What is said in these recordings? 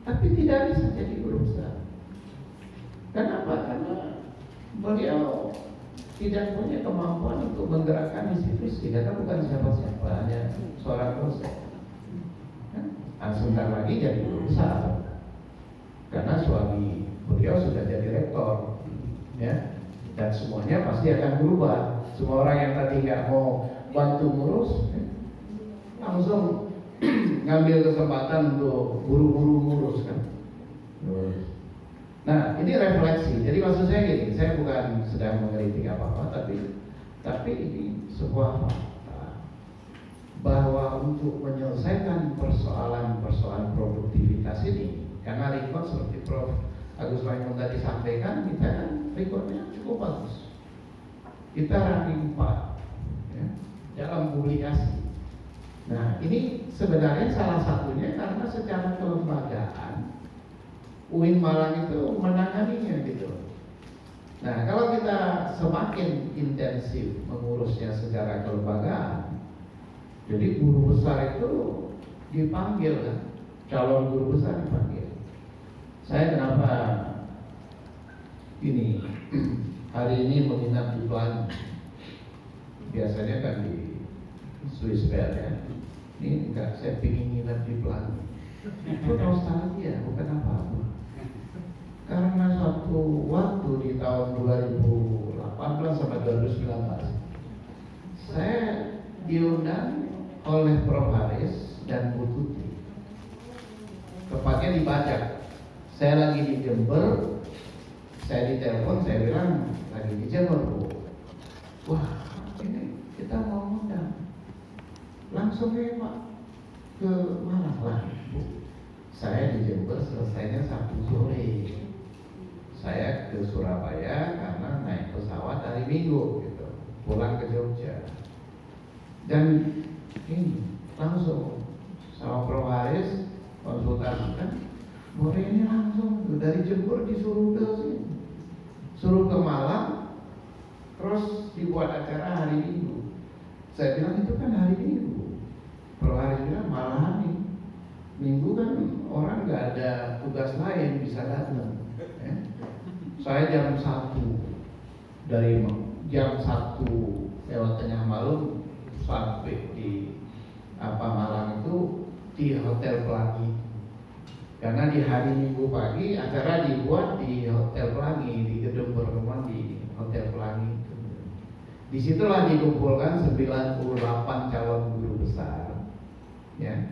tapi tidak bisa jadi guru besar. Kenapa? Karena beliau tidak punya kemampuan untuk menggerakkan institusi, karena bukan siapa-siapa, hanya seorang dosen. Sebentar lagi jadi guru besar, karena suami beliau sudah jadi rektor, ya. Dan semuanya pasti akan berubah. Semua orang yang tadi nggak mau bantu ngurus, langsung ngambil kesempatan untuk buru-buru ngurus kan. Nah, ini refleksi. Jadi maksud saya gini, saya bukan sedang mengkritik apa-apa, tapi ini sebuah fakta bahwa untuk menyelesaikan persoalan produktivitas ini, karena record seperti Prof. Agus Maimun tadi sampaikan, kita kan recordnya cukup bagus. Kita ranking 4 ya, dalam publikasi. Nah, ini sebenarnya salah satunya karena secara kelembagaan UIN Malang itu menanganinya gitu. Nah, kalau kita semakin intensif mengurusnya secara kelembagaan, jadi guru besar itu dipanggil kan, calon guru besar dipanggil. Saya kenapa ini hari ini menginap di Pelangi? Biasanya kan di Swiss Bell ya. Ini enggak, saya ingin nginap di Pelangi. Itu nostalgia, bukan apa-apa. Karena suatu waktu di tahun 2018 sampai 2019 saya diundang oleh Prof. Haris dan Bu Tuti, tepatnya di Bajak. Saya lagi di Jember, saya ditelepon, saya bilang lagi di Jember, Bu. Wah, ini kita mau undang, langsung ya Pak ke Malang lah, Bu. Saya di Jember selesainya Sabtu sore. Saya ke Surabaya karena naik pesawat hari Minggu gitu, pulang ke Jogja. Dan ini langsung sama Prof. Haris konsultasikan, boleh ini langsung dari Jember disuruh ke sini, suruh ke Malang, terus dibuat acara hari Minggu. Saya bilang itu kan hari Minggu. Prof. Haris bilang malahan nih, Minggu kan orang nggak ada tugas lain bisa datang. Ya. Saya jam 1 dari jam 1 lewat tengah malam sampai di Malang itu di Hotel Pelangi. Karena di hari Minggu pagi acara dibuat di Hotel Pelangi, di gedung pertemuan di Hotel Pelangi. Disitulah dikumpulkan 98 calon guru besar. Ya,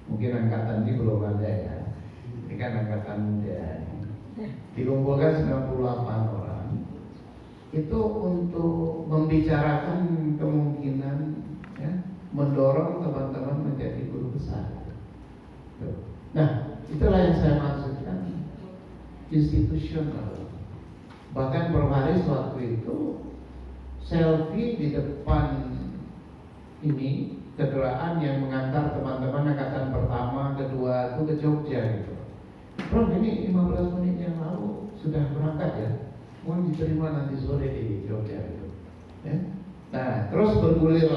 mungkin angkatan ini belum ada ya. Ini kan angkatan muda. Dikumpulkan 98 orang itu untuk membicarakan kemungkinan ya, mendorong teman-teman menjadi guru besar. Nah, itulah yang saya maksudkan institusional. Bahkan Prof. Haris waktu itu selfie di depan ini kendaraan yang mengantar teman-teman angkatan pertama, kedua itu ke Jogja gitu. Prof, ini 15 menit yang lalu sudah berangkat ya, mohon diterima nanti sore di Jogja gitu. Ya. Nah, terus bergulir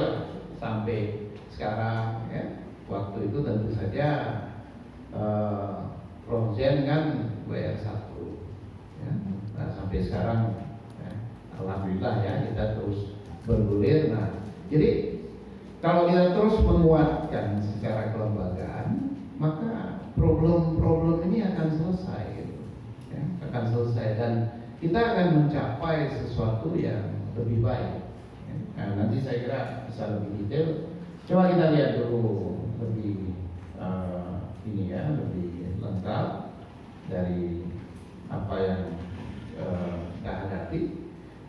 sampai sekarang ya. Waktu itu tentu saja Prof. Zen kan WR1 ya. Nah, sampai sekarang ya, alhamdulillah ya kita terus bergulir. Nah, jadi kalau kita terus menguatkan secara kelembagaan, maka problem-problem ini akan selesai gitu. Ya, akan selesai dan kita akan mencapai sesuatu yang lebih baik ya. Nah, nanti saya kira bisa lebih detail. Coba kita lihat dulu lebih ini ya, lebih lengkap dari apa yang kita hadapi.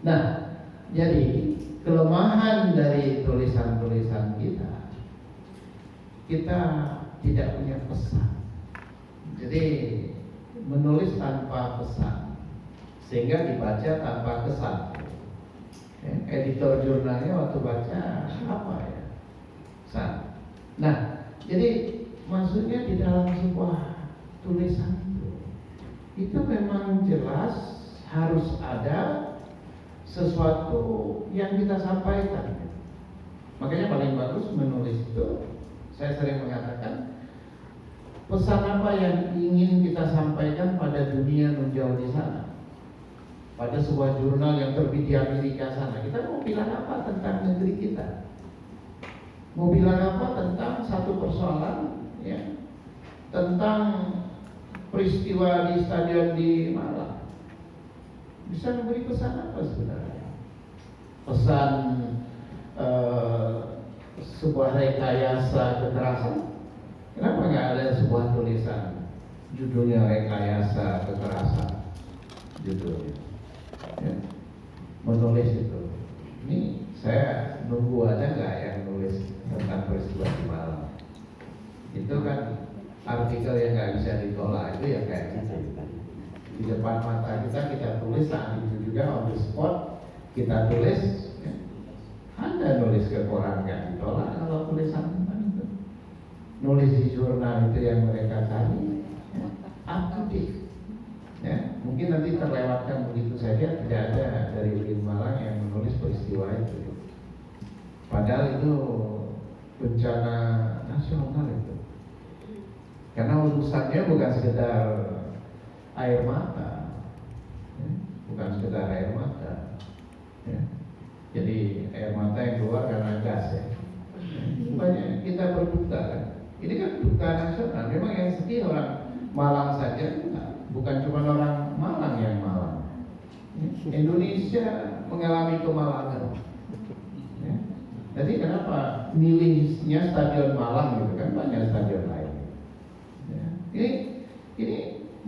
Nah, jadi kelemahan dari tulisan-tulisan kita tidak punya pesan. Jadi menulis tanpa pesan sehingga dibaca tanpa kesan. Ya, editor jurnalnya waktu baca apa ya? Pesan. Nah, jadi maksudnya di dalam sebuah tulisan itu memang jelas harus ada sesuatu yang kita sampaikan. Makanya paling bagus menulis itu, saya sering mengatakan Pesan apa yang ingin kita sampaikan pada dunia menjauh di sana? Pada sebuah jurnal yang terbit di Amerika sana, kita mau bilang apa tentang negeri kita? Mau bilang apa tentang satu persoalan, ya, tentang peristiwa di stadion di Malang? Bisa memberi pesan apa sebenarnya? Pesan sebuah rekayasa kekerasan? Kenapa nggak ada sebuah tulisan judulnya rekayasa kekerasan? Judulnya, ya, menulis itu. Ini saya nunggu ada nggak yang nulis tentang peristiwa di Malang? Itu kan artikel yang nggak bisa ditolak, itu ya kayak gitu. Di depan mata kita tulis, saat itu juga on the spot kita tulis. Ya. Anda nulis ke koran nggak ditolak kalau tulisan tentang itu. Nulis di jurnal itu yang mereka cari, ya, up to date. Ya, mungkin nanti terlewatkan begitu saja, tidak ada dari UIN Malang yang menulis peristiwa itu. Padahal itu bencana nasional itu. Karena urusannya bukan sekedar air mata, ya, bukan sekedar air mata. Ya. Jadi air mata yang keluar karena gas, ya. Banyak kita berduka kan. Ini kan duka nasional. Memang yang sedih orang Malang saja, bukan cuma orang Malang yang Malang. Indonesia mengalami kemalangan. Ya. Jadi kenapa milihnya stadion Malang gitu kan, banyak stadion lain. Ya. Ini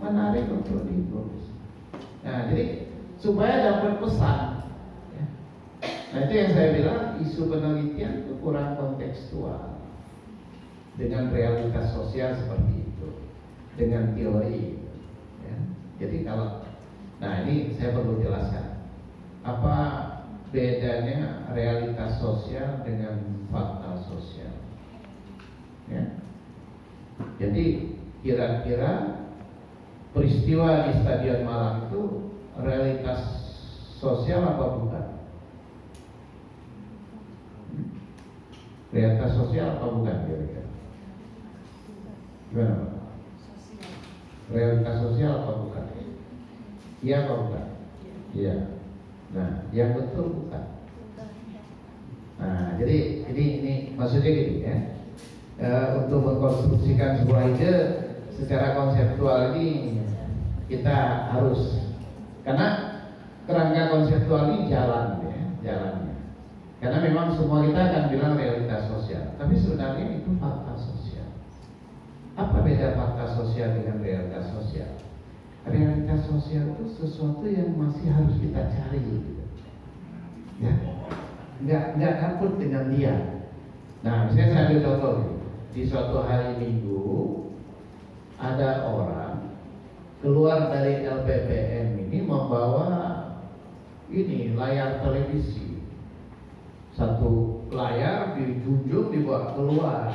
menarik untuk ditulis. Nah, jadi supaya dapat pesan. Ya. Nah, itu yang saya bilang, isu penelitian itu kurang kontekstual dengan realitas sosial seperti itu, dengan teori. Ya. Jadi kalau, nah ini saya perlu jelaskan apa bedanya realitas sosial dengan fakta sosial. Ya. Jadi kira-kira peristiwa di Stadion Malang itu realitas sosial apa bukan? Realitas sosial apa bukan kira-kira? Gimana Pak? Realitas sosial apa bukan? Iya apa bukan? Iya. Nah, yang betul bukan. Nah, jadi ini maksudnya gini ya. Untuk mengkonstruksikan sebuah ide secara konseptual ini kita harus, karena kerangka konseptual ini jalan ya, jalannya. Karena memang semua kita akan bilang realitas sosial, tapi sebenarnya itu fakta sosial. Apa beda fakta sosial dengan realitas sosial? Realitas sosial itu sesuatu yang masih harus kita cari, gitu. Ya, nggak takut dengan dia. Nah, misalnya saya ambil contoh gitu. Di suatu hari Minggu ada orang keluar dari LPPM ini membawa ini layar televisi, satu layar dijunjung dibawa keluar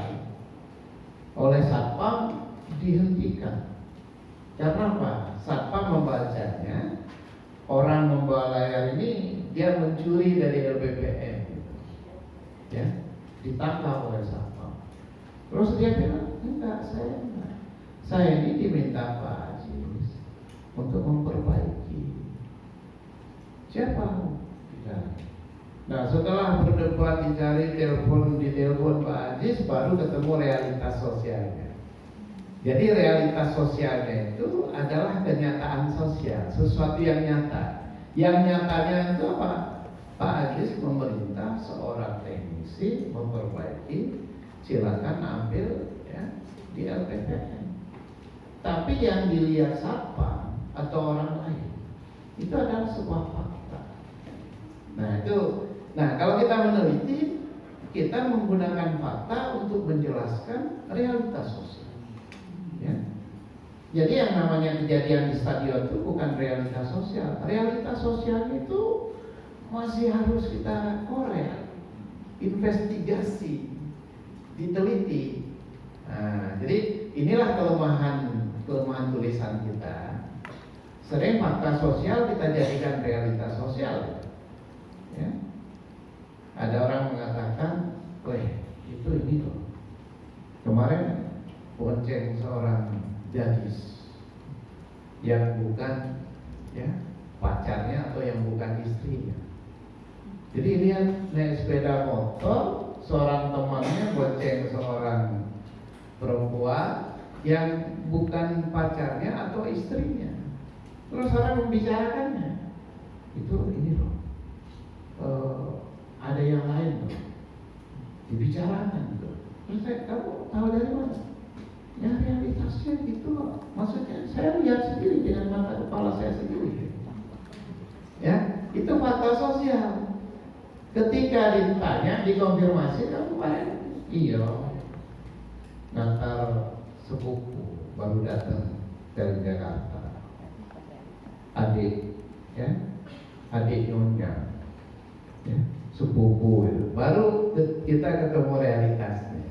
oleh satpam, dihentikan. Karena apa? Satpam membacanya, orang membawa layar ini dia mencuri dari LPPM, gitu. Ya, ditangkap oleh satpam. Terus dia bilang, enggak, saya ini diminta Pak Ajis untuk memperbaiki. Siapa? Dicari. Nah, setelah berdebat dicari, ditelepon Pak Ajis, baru ketemu realitas sosialnya. Jadi realitas sosialnya itu adalah kenyataan sosial, sesuatu yang nyata. Yang nyatanya itu apa? Pak Ajis memerintah seorang teknisi memperbaiki, silakan ambil ya di LPPM. Tapi yang dilihat satpam atau orang lain itu adalah sebuah fakta. Nah kalau kita meneliti, kita menggunakan fakta untuk menjelaskan realitas sosial. Ya. Jadi yang namanya kejadian di stadion itu bukan realitas sosial. Realitas sosial itu masih harus kita korek, investigasi, diteliti. Nah, jadi inilah kelemahan tulisan kita. Sering fakta sosial kita jadikan realitas sosial. Ya. Ada orang mengatakan, weh itu ini loh. Kemarin bonceng seorang gadis yang bukan ya pacarnya atau yang bukan istrinya. Jadi lihat naik sepeda motor, seorang temannya bonceng seorang perempuan yang bukan pacarnya atau istrinya. Terus orang membicarakannya, itu ini loh, ada yang lain loh, dibicarakan tuh. Terus kamu tahu dari mana? Ya realitasnya gitu loh. Maksudnya saya lihat sendiri dengan mata kepala saya sendiri. Ya, itu fakta sosial. Ketika ditanya, dikonfirmasi, kamu kemarin iya, Natal sepupu baru datang dari Jakarta, adik, ya, adik nyonya, ya, sepupu itu. Baru kita ketemu realitasnya,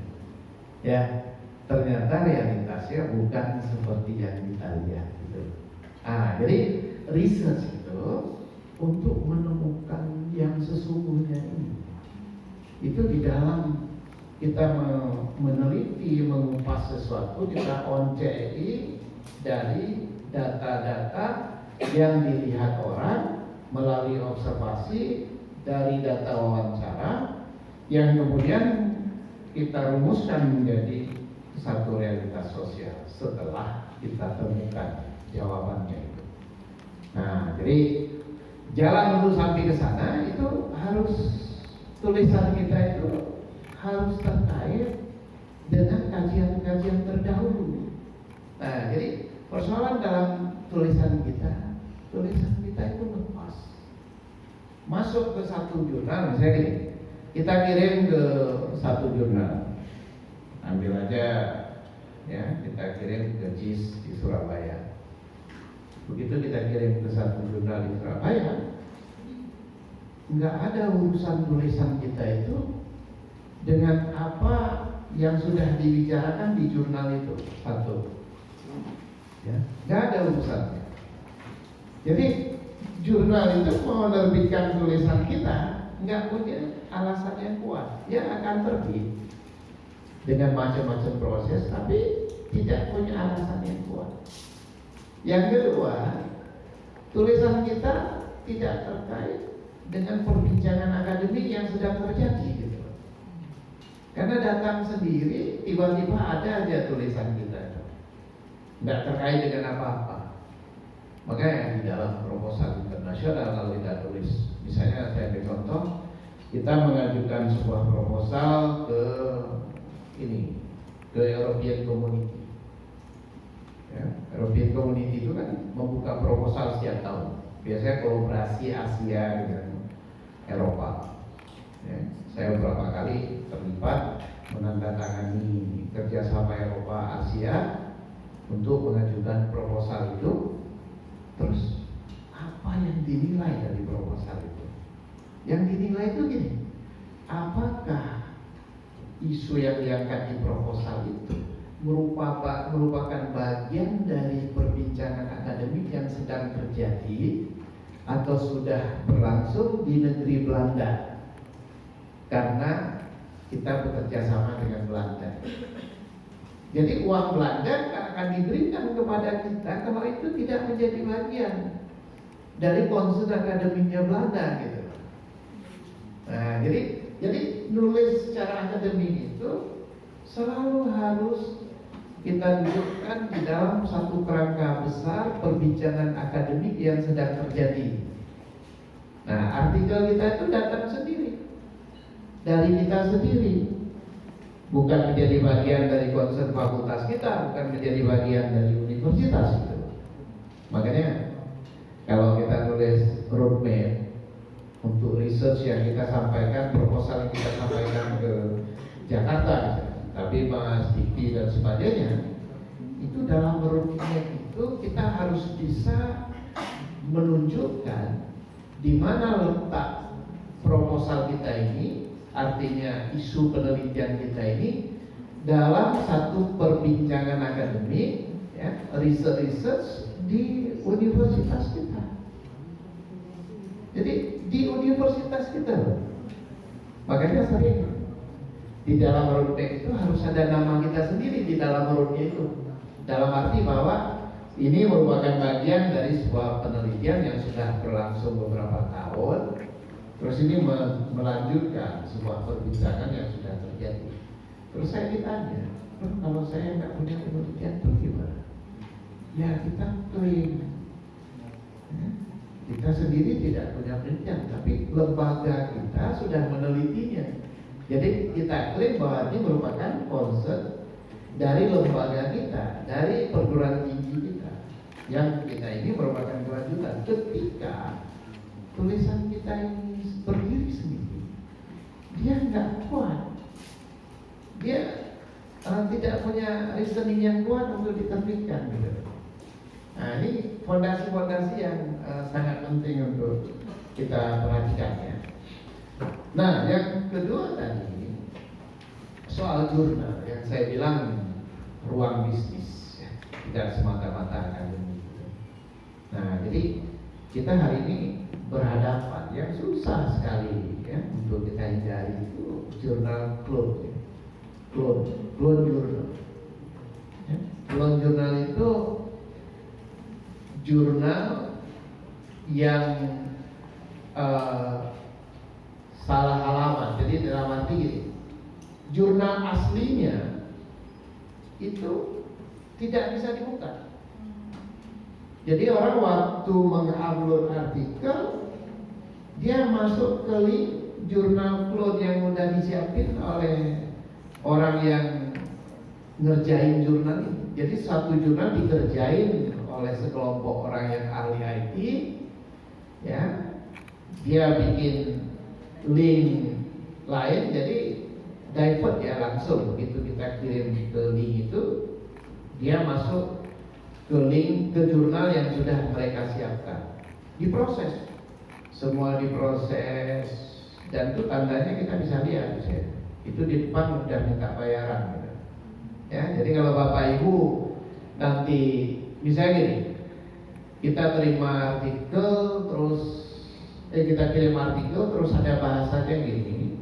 ya. Ternyata realitasnya bukan seperti yang kita lihat gitu. Jadi research itu untuk menemukan yang sesungguhnya ini. Itu di dalam kita meneliti, mengupas sesuatu, kita oncei dari data-data yang dilihat orang melalui observasi dari data wawancara yang kemudian kita rumuskan menjadi satu realitas sosial setelah kita temukan jawabannya itu. Nah, jadi jalan untuk sampai ke sana itu harus tulisan kita itu harus terkait dengan kajian-kajian terdahulu. Nah, jadi persoalan dalam tulisan kita itu lepas. Masuk ke satu jurnal, misalnya gini, kita kirim ke satu jurnal. Ambil aja ya, kita kirim ke JIS di Surabaya. Begitu kita kirim ke satu jurnal di Surabaya, nggak ada urusan tulisan kita itu dengan apa yang sudah dibicarakan di jurnal itu satu, ya, nggak ada urusannya. Jadi jurnal itu mau menerbitkan tulisan kita nggak punya alasan yang kuat, dia akan terbit dengan macam-macam proses, tapi tidak punya alasan yang kuat. Yang kedua, tulisan kita tidak terkait dengan perbincangan akademik yang sedang terjadi gitu. Karena datang sendiri, tiba-tiba ada aja tulisan kita, nggak terkait dengan apa-apa. Makanya di dalam proposal internasional lalu kita tulis, misalnya saya ambil contoh, kita mengajukan sebuah proposal ke European Community. Ya, European Community itu kan membuka proposal setiap tahun. Biasanya kolaborasi Asia dengan Eropa. Ya, saya beberapa kali terlibat menandatangani kerjasama Eropa Asia untuk mengajukan proposal itu. Terus apa yang dinilai dari proposal itu? Yang dinilai itu gini, apakah isu yang diangkat di proposal itu merupakan bagian dari perbincangan akademik yang sedang terjadi atau sudah berlangsung di negeri Belanda karena kita bekerja sama dengan Belanda. Jadi uang Belanda akan diberikan kepada kita kalau itu tidak menjadi bagian dari concern akademiknya Belanda gitu. Nah, jadi nulis secara akademik itu selalu harus kita dudukkan di dalam satu kerangka besar perbincangan akademik yang sedang terjadi. Nah, artikel kita itu datang sendiri dari kita sendiri, bukan menjadi bagian dari concern fakultas kita, bukan menjadi bagian dari universitas itu. Makanya kalau kita tulis roadmap untuk research yang kita sampaikan, proposal yang kita sampaikan ke Jakarta misalnya, tapi Mas Diki dan sebagainya, itu dalam roadmap itu kita harus bisa menunjukkan di mana letak proposal kita ini, artinya isu penelitian kita ini dalam satu perbincangan akademik, ya, research di universitas kita. Jadi di universitas kita, makanya sering Di dalam road map itu harus ada nama kita sendiri di dalam roadnya itu. Dalam arti bahwa ini merupakan bagian dari sebuah penelitian yang sudah berlangsung beberapa tahun. Terus ini melanjutkan sebuah perbincangan yang sudah terjadi. Terus saya ditanya, kalau saya nggak punya penelitian bagaimana? Ya kita klaim, ya, kita sendiri tidak punya penelitian, tapi lembaga kita sudah menelitinya. Jadi kita klaim bahwa ini merupakan concern dari lembaga kita, dari perguruan tinggi kita, yang kita ini merupakan kelanjutan. Ketika tulisan kita ini berdiri sendiri, dia nggak kuat, dia tidak punya reasoning yang kuat untuk diterbitkan. Gitu. Nah ini fondasi-fondasi yang sangat penting untuk kita perhatikan ya. Nah, yang kedua tadi soal jurnal yang saya bilang ruang bisnis, ya, tidak semata-mata akademik. Nah, jadi kita hari ini berhadapan yang susah sekali ya untuk kita hindari itu jurnal clone, ya. Clone jurnal. Ya. Clone jurnal itu jurnal yang salah halaman. Jadi dalam arti gini, jurnal aslinya itu tidak bisa dibuka. Jadi orang waktu mengupload artikel, dia masuk ke link jurnal clone yang udah disiapin oleh orang yang ngerjain jurnal ini. Jadi satu jurnal dikerjain oleh sekelompok orang yang ahli IT, ya, dia bikin link lain, jadi divert ya langsung begitu kita kirim ke link itu, dia masuk ke link ke jurnal yang sudah mereka siapkan, diproses, semua diproses, dan itu tandanya kita bisa lihat ya. Itu di depan udah minta bayaran gitu. Ya, jadi kalau Bapak Ibu nanti misalnya gini, kita terima artikel terus kita kirim artikel terus ada bahasanya gini.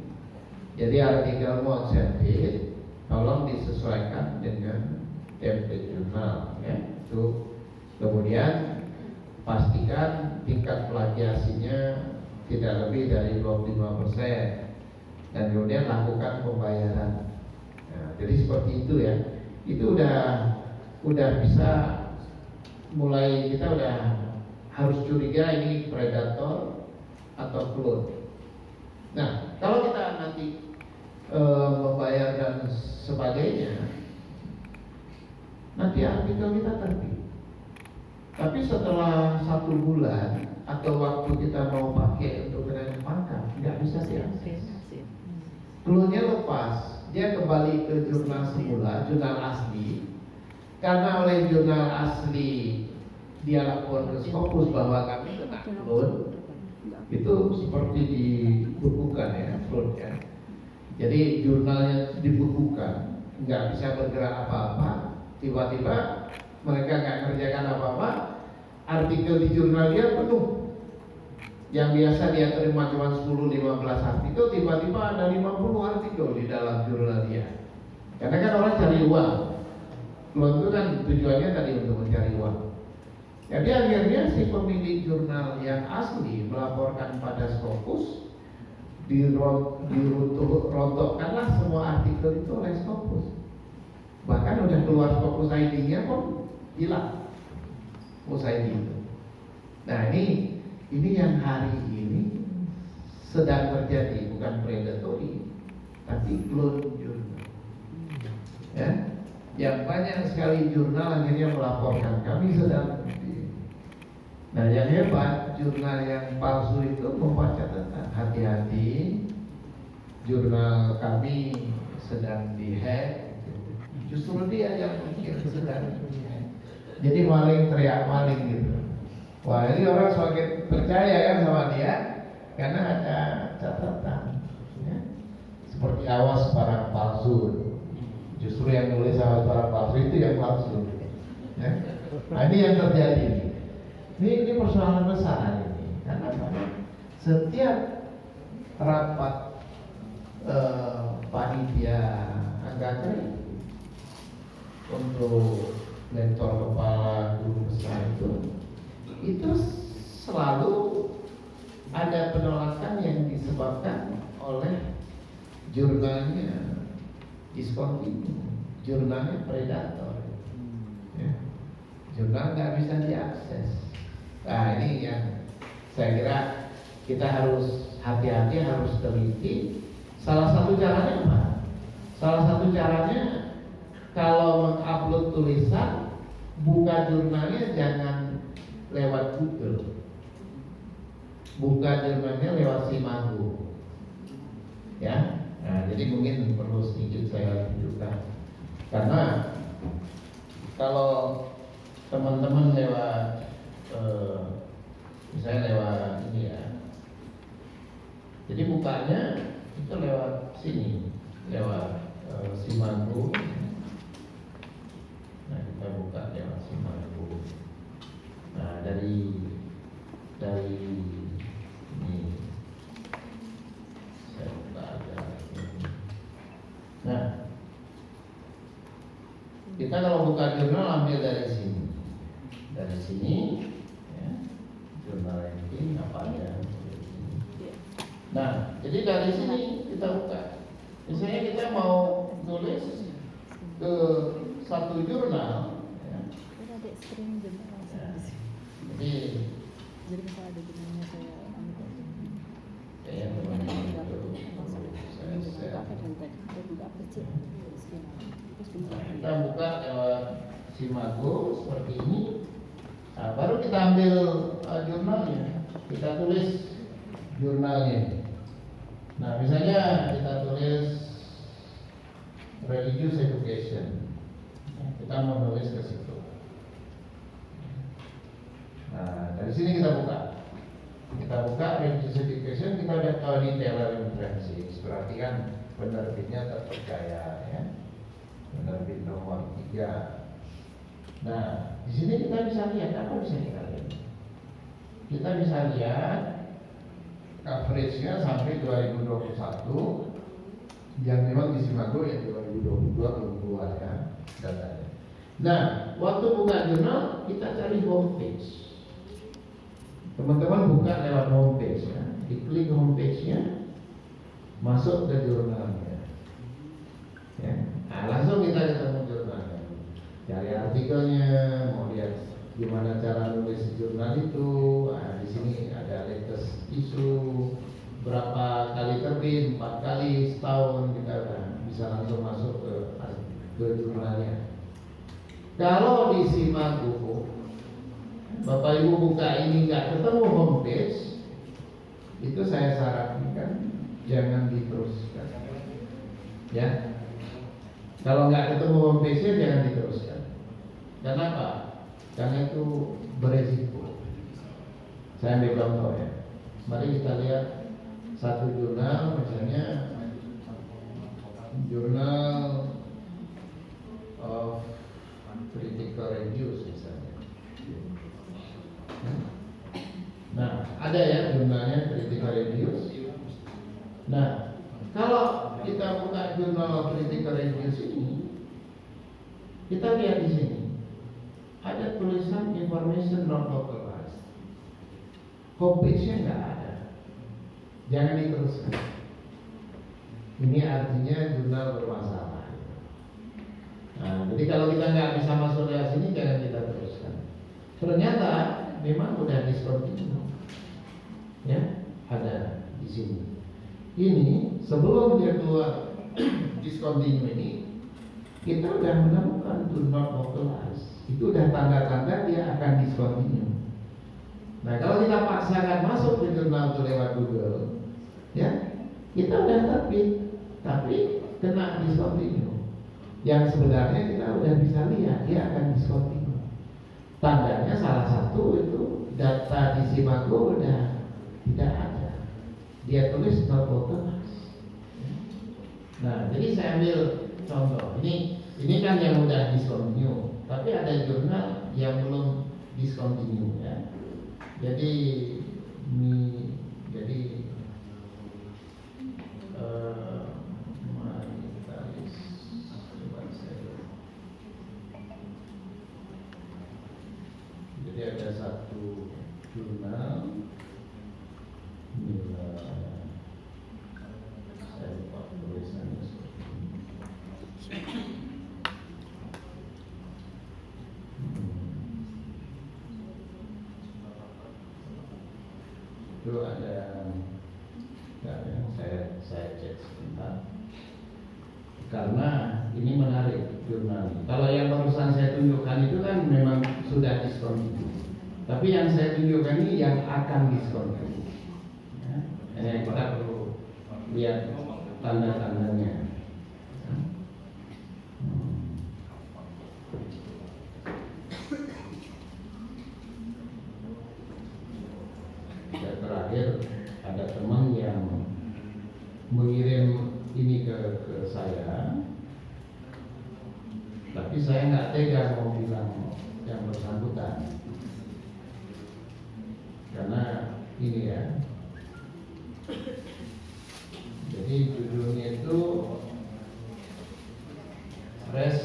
Jadi artikel mau submit, tolong disesuaikan dengan template jurnal ya. Itu kemudian pastikan tingkat plagiasinya tidak lebih dari 25% dan kemudian lakukan pembayaran. Nah, jadi seperti itu ya. Itu udah bisa mulai, kita udah harus curiga ini predator atau clone. Nah, kalau kita nanti membayar dan sebagainya, nanti artikel kita terbit. Tapi setelah 1 bulan atau waktu kita mau pakai untuk kenaikan pangkat, nggak bisa diakses. Clone-nya lepas, dia kembali ke jurnal semula, jurnal asli. Karena oleh jurnal asli dia lapor ke Scopus bahwa kami kena clone, itu seperti dibukukan ya, clone ya. Jadi jurnalnya dibukukan, nggak bisa bergerak apa-apa. Tiba-tiba mereka nggak ngerjakan apa-apa, artikel di jurnal dia penuh. Yang biasa dia terima cuma 10-15 artikel, tiba-tiba ada 50 artikel di dalam jurnal dia. Karena kan orang cari uang. Clone itu kan tujuannya tadi untuk mencari uang. Jadi akhirnya si pemilik jurnal yang asli melaporkan pada Scopus, dirontokkanlah semua artikel itu oleh Scopus. Bahkan udah keluar Scopus ID-nya pun hilang, Scopus ID itu. Nah ini yang hari ini sedang terjadi, bukan predatory, tapi clone jurnal. Ya, yang banyak sekali jurnal akhirnya melaporkan kami sedang. Nah yang hebat, jurnal yang palsu itu membuat catatan, hati-hati, jurnal kami sedang dihack. Justru dia yang mungkin sedang dihack. Jadi maling teriak maling gitu. Wah ini orang semakin percaya kan sama dia karena ada catatan ya. Seperti awas barang palsu. Justru yang nulis awas barang palsu itu yang palsu ya. Nah ini yang terjadi. Ini persoalan besar ini. Karena setiap rapat panitia angkatan untuk mentor kepala guru besar itu selalu ada penolakan yang disebabkan oleh jurnalnya discontinue, jurnalnya predator, ya. Jurnal nggak bisa diakses. Nah ini yang saya kira kita harus hati-hati, harus teliti. Salah satu caranya apa? Salah satu caranya kalau mengupload tulisan, buka jurnalnya jangan lewat Google, buka jurnalnya lewat Simago, ya. Nah, jadi mungkin perlu sedikit saya tunjukkan, karena kalau teman-teman lewat misalnya lewat ini ya, jadi bukanya itu lewat sini, lewat Simago. Nah kita buka lewat Simago. Nah dari ini saya buka aja. Nah kita kalau buka jurnal ambil dari sini, ya, jurnal ranking apa ya. Nah jadi dari sini kita buka. Misalnya kita mau nulis ke satu jurnal, ya. Jadi kalau ada jurnalnya saya ambil. Ya, kita buka lewat Simago seperti ini. Nah, baru kita ambil jurnalnya, kita tulis jurnalnya. Nah, misalnya kita tulis religious education, kita mau nulis ke situ. Nah, dari sini kita buka religious education, kita udah tahu ini Taylor and Francis, berarti kan penerbitnya terpercaya, ya, penerbit nomor 3. Nah, di sini kita bisa lihat apa bisa kita lihat? Kita bisa lihat coverage-nya sampai 2021, yang memang di Simago ya 2022 belum keluar ya datanya. Nah, waktu buka jurnal kita cari homepage. Teman-teman buka lewat homepage ya, diklik homepage-nya, masuk ke jurnalnya, ya. Nah, langsung kita ketemu jurnalnya, cari artikelnya, mau lihat gimana cara nulis jurnal itu. Nah, di sini ada latest isu, berapa kali terbit, 4 kali setahun, kita udah bisa langsung masuk ke jurnalnya. Kalau di Simago, Bapak Ibu buka ini nggak ketemu homepage, itu saya sarankan jangan diteruskan, ya. Kalau nggak ketemu homepage-nya jangan diteruskan. Kenapa? Karena itu beresiko. Saya ambil contoh ya. Mari kita lihat satu jurnal, misalnya Journal of Critical Reviews misalnya. Nah, ada ya jurnalnya Critical Reviews. Nah, kalau kita buka Journal of Critical Reviews ini, kita lihat di sini ada tulisan information not localized. Homepage-nya nggak ada. Jangan diteruskan. Ini artinya jurnal bermasalah. Nah, jadi kalau kita nggak bisa masuk dari sini, jangan kita teruskan. Ternyata memang udah discontinue, ya, ada di sini. Ini sebelum dia keluar discontinue ini, kita udah menemukan do not localize. Itu udah tanda-tanda dia akan discontinue. Nah, kalau kita paksakan masuk ke jurnal itu lewat Google, ya, kita udah terbit, tapi kena discontinue. Yang sebenarnya kita udah bisa lihat dia akan discontinue. Tandanya salah satu itu data di Simago udah tidak ada. Dia tulis not localized. Nah, jadi saya ambil contoh. Ini kan yang udah discontinue, tapi ada jurnal yang belum discontinue, ya. Jadi mari Jadi ada satu jurnal, saya lupa tulisannya seperti ini. Itu ada, yang saya cek sebentar. Karena ini menarik jurnal. Kalau yang barusan saya tunjukkan itu kan memang sudah diskontinued. Tapi yang saya tunjukkan ini yang akan diskontinued. Ya, ini kita perlu lihat tanda-tandanya. Dan terakhir ada teman yang mengirim ini ke saya, tapi saya nggak tega mau bilang yang bersangkutan, karena ini ya, jadi judulnya itu Res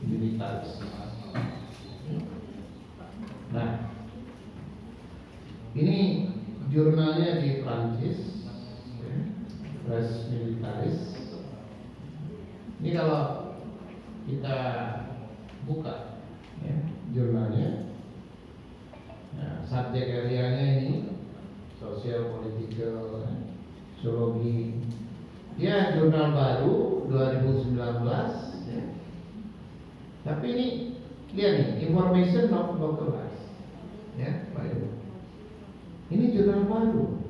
Militaris. Nah, ini jurnalnya di Prancis, Res Militaris. Ini kalau kita buka ya, jurnalnya, nah, subjek areanya ini sosial, politikal, sosiologi. Dia jurnal baru 2019 ya. Tapi ini lihat nih, information not localized ya, Pak Ibu. Ini jurnal baru.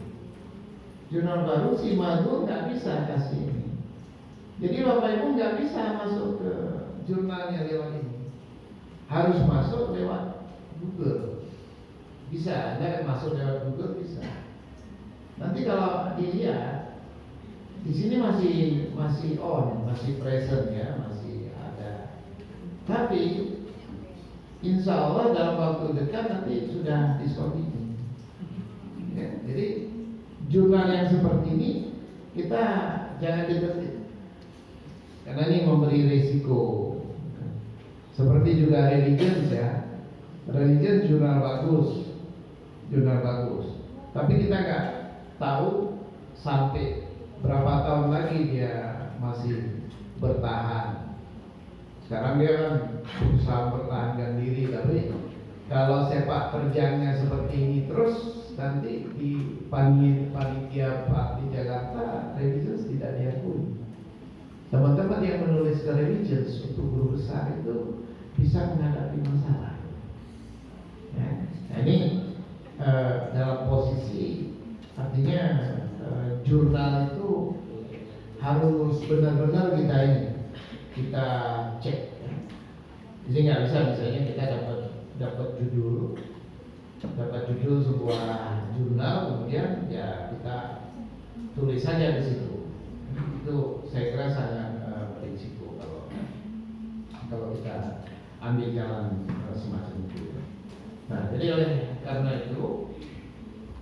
Jurnal baru si Madu nggak bisa kasih ini. Jadi Bapak Ibu nggak bisa masuk ke jurnalnya lewat ini. Harus masuk lewat Google. Bisa, Anda masuk lewat Google bisa. Nanti kalau dilihat di sini masih on, masih present ya, masih ada. Tapi insya Allah dalam waktu dekat nanti sudah discontinue. Ya, jadi jurnal yang seperti ini kita jangan diterbit, karena ini memberi risiko. Seperti juga religion ya, religion jurnal bagus, tapi kita nggak tahu sampai berapa tahun lagi dia masih bertahan. Sekarang dia kan berusaha mempertahankan diri, tapi kalau sepak terjangnya seperti ini terus, nanti di panitia Pak di Jakarta religius tidak diakui. Teman-teman yang menulis ke religius untuk guru besar itu bisa menghadapi masalah. Ya. Nah ini dalam posisi artinya jurnal itu harus benar-benar kita cek. Ya. Jadi nggak bisa misalnya kita dapat judul sebuah jurnal, kemudian ya kita tulis saja di situ. Itu saya kira sangat berisiko kalau kita ambil jalan semacam itu. Nah, jadi oleh karena itu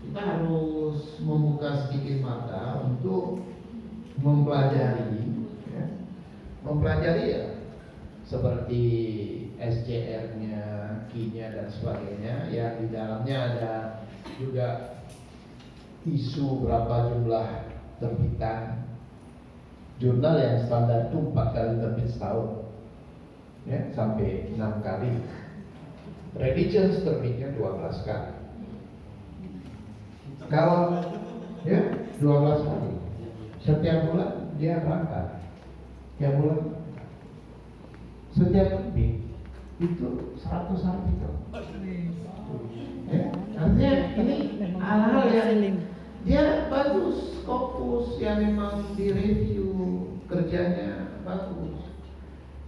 kita harus membuka sedikit mata untuk mempelajari ya, seperti SCR-nya, KI-nya dan sebagainya, yang di dalamnya ada juga isu berapa jumlah terbitan. Jurnal yang standar itu 4 kali terbit setahun ya, sampai 6 kali. Religions terbitnya 12 kali. Kalau ya 12 kali setiap bulan dia berangkat, tiap bulan setiap terbit itu 100 artikel. Ya, artinya ini hal-hal yang dia bagus, Scopus yang memang direview kerjanya bagus,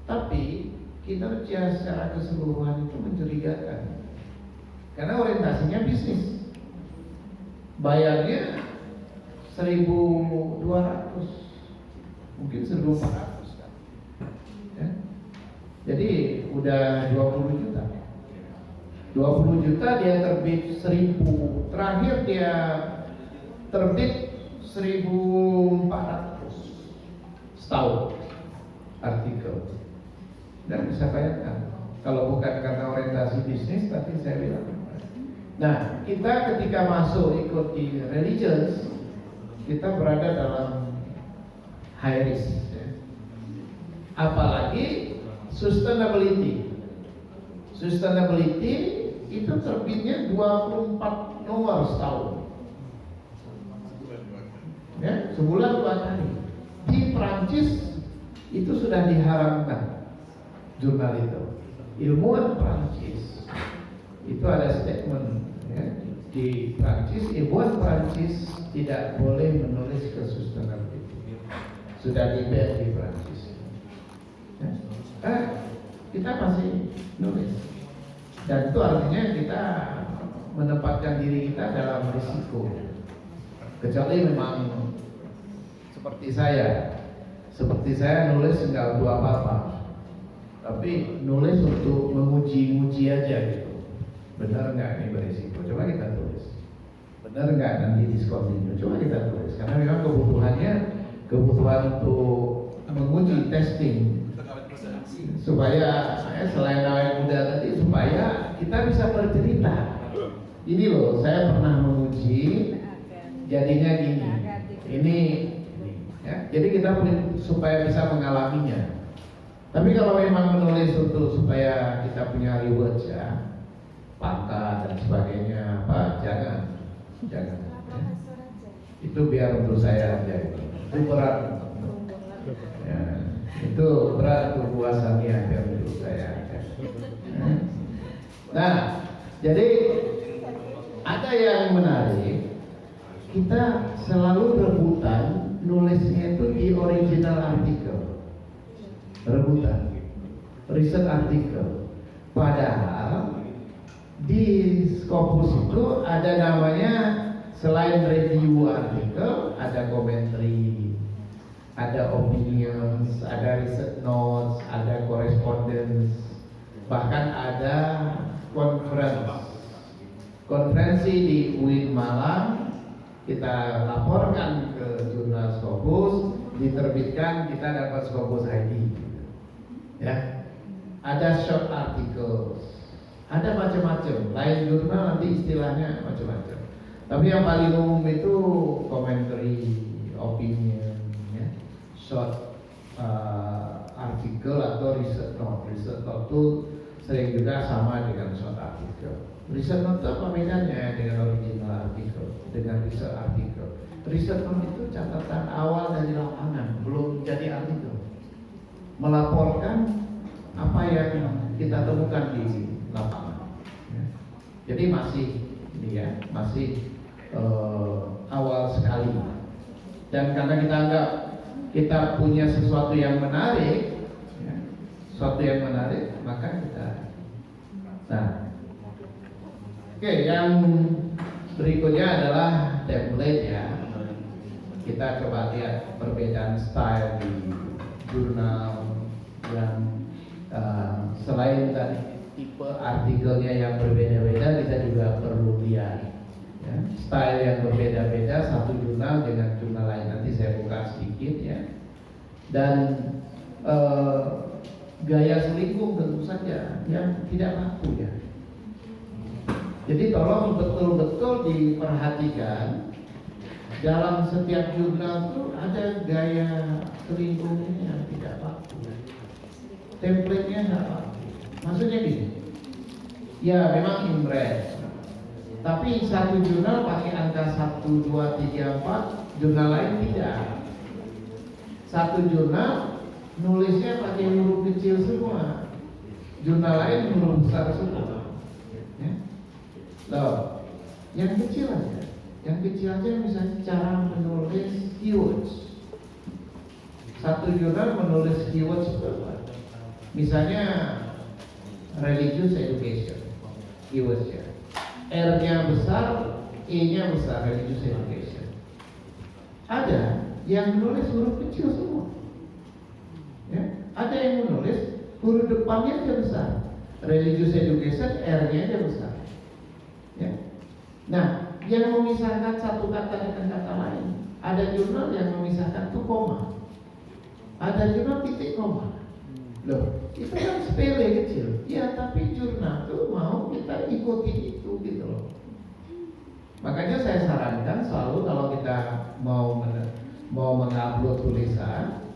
tapi kinerja secara keseluruhan itu mencurigakan karena orientasinya bisnis. Bayarnya 1.200, mungkin 1.400 kan. Ya. Jadi udah 20 juta. 20 juta dia terbit 1.000, terakhir dia terbit 1.400 setahun artikel. Dan bisa bayangkan, kalau bukan karena orientasi bisnis, tadi saya bilang. Nah, kita ketika masuk ikut di religious, kita berada dalam high risk. Ya. Apalagi sustainability. Sustainability itu terbitnya 24 nomor setahun. Ya, sebulan 2 kali. Di Prancis itu sudah diharamkan jurnal itu. Ilmuwan Prancis itu ada statement ya, di Prancis, ilmuwan Prancis tidak boleh menulis ke sustainability. Sudah di-ban di Prancis. Ya. Kita masih nulis. Dan itu artinya kita menempatkan diri kita dalam risiko. Kecuali memang seperti saya nulis nggak untuk apa-apa, tapi nulis untuk menguji aja gitu. Benar nggak ini berisiko? Coba kita tulis. Benar nggak nanti discontinue? Coba kita tulis. Karena memang kebutuhan untuk menguji testing supaya selain awet muda tadi, supaya kita bisa bercerita. Ini loh, saya pernah menguji, jadinya gini. Ini ya, jadi kita supaya bisa mengalaminya. Tapi kalau memang menulis untuk supaya kita punya rewards ya, pangkat dan sebagainya, jangan. Ya. Itu biar untuk saya aja. Itu berat. Ya, itu berat untuk puasanya biar untuk saya aja. Nah, jadi ada yang menarik. Kita selalu rebutan nulisnya itu di original artikel, rebutan riset artikel. Padahal di Scopus itu ada namanya, selain review artikel, ada commentary, ada opinions, ada research notes, ada correspondence, bahkan ada konferensi di UIN Malang. Kita laporkan ke jurnal Scopus, diterbitkan, kita dapat Scopus ID. Ya, ada short articles, ada macam-macam. Lain jurnal nanti istilahnya macam-macam. Tapi yang paling umum itu commentary, opinion, ya, short article atau research note. Research note itu sering juga sama dengan short article. Research note itu apa bedanya dengan original artikel, dengan research artikel? Research note itu catatan awal dari lapangan, belum jadi artikel. Melaporkan apa yang kita temukan di lapangan. Ya. Jadi masih ini ya, masih awal sekali. Dan karena kita anggap kita punya sesuatu yang menarik, ya, sesuatu yang menarik, maka kita. Nah, oke, yang berikutnya adalah template ya. Kita coba lihat perbedaan style di jurnal yang selain tadi tipe artikelnya yang berbeda-beda, kita juga perlu lihat ya, style yang berbeda-beda satu jurnal dengan jurnal lain. Nanti saya buka sedikit ya. Dan gaya selingkuh tentu saja yang tidak laku ya. Jadi tolong betul-betul diperhatikan, dalam setiap jurnal itu ada gaya selingkuhnya yang tidak laku. Template-nya nggak laku. Maksudnya gini, ya memang impress, tapi satu jurnal pakai angka 1, 2, 3, 4, jurnal lain tidak. Satu jurnal nulisnya pakai huruf kecil semua, jurnal lain huruf besar semua. Ya. Loh, yang kecil aja misalnya cara menulis keywords. Satu jurnal menulis keywords berapa? Misalnya religious education, keywordsnya R-nya besar, E-nya besar, religious education. Ada yang menulis huruf kecil semua, ya. Ada yang menulis huruf depannya aja besar, religious education, R-nya aja besar, ya. Nah, yang memisahkan satu kata dengan kata lain, ada jurnal yang memisahkan itu koma, ada jurnal titik koma. Loh, itu kan sepele kecil. Ya, tapi jurnal tuh mau kita ikuti itu gitu loh. Makanya saya sarankan selalu kalau kita mau mengupload tulisan,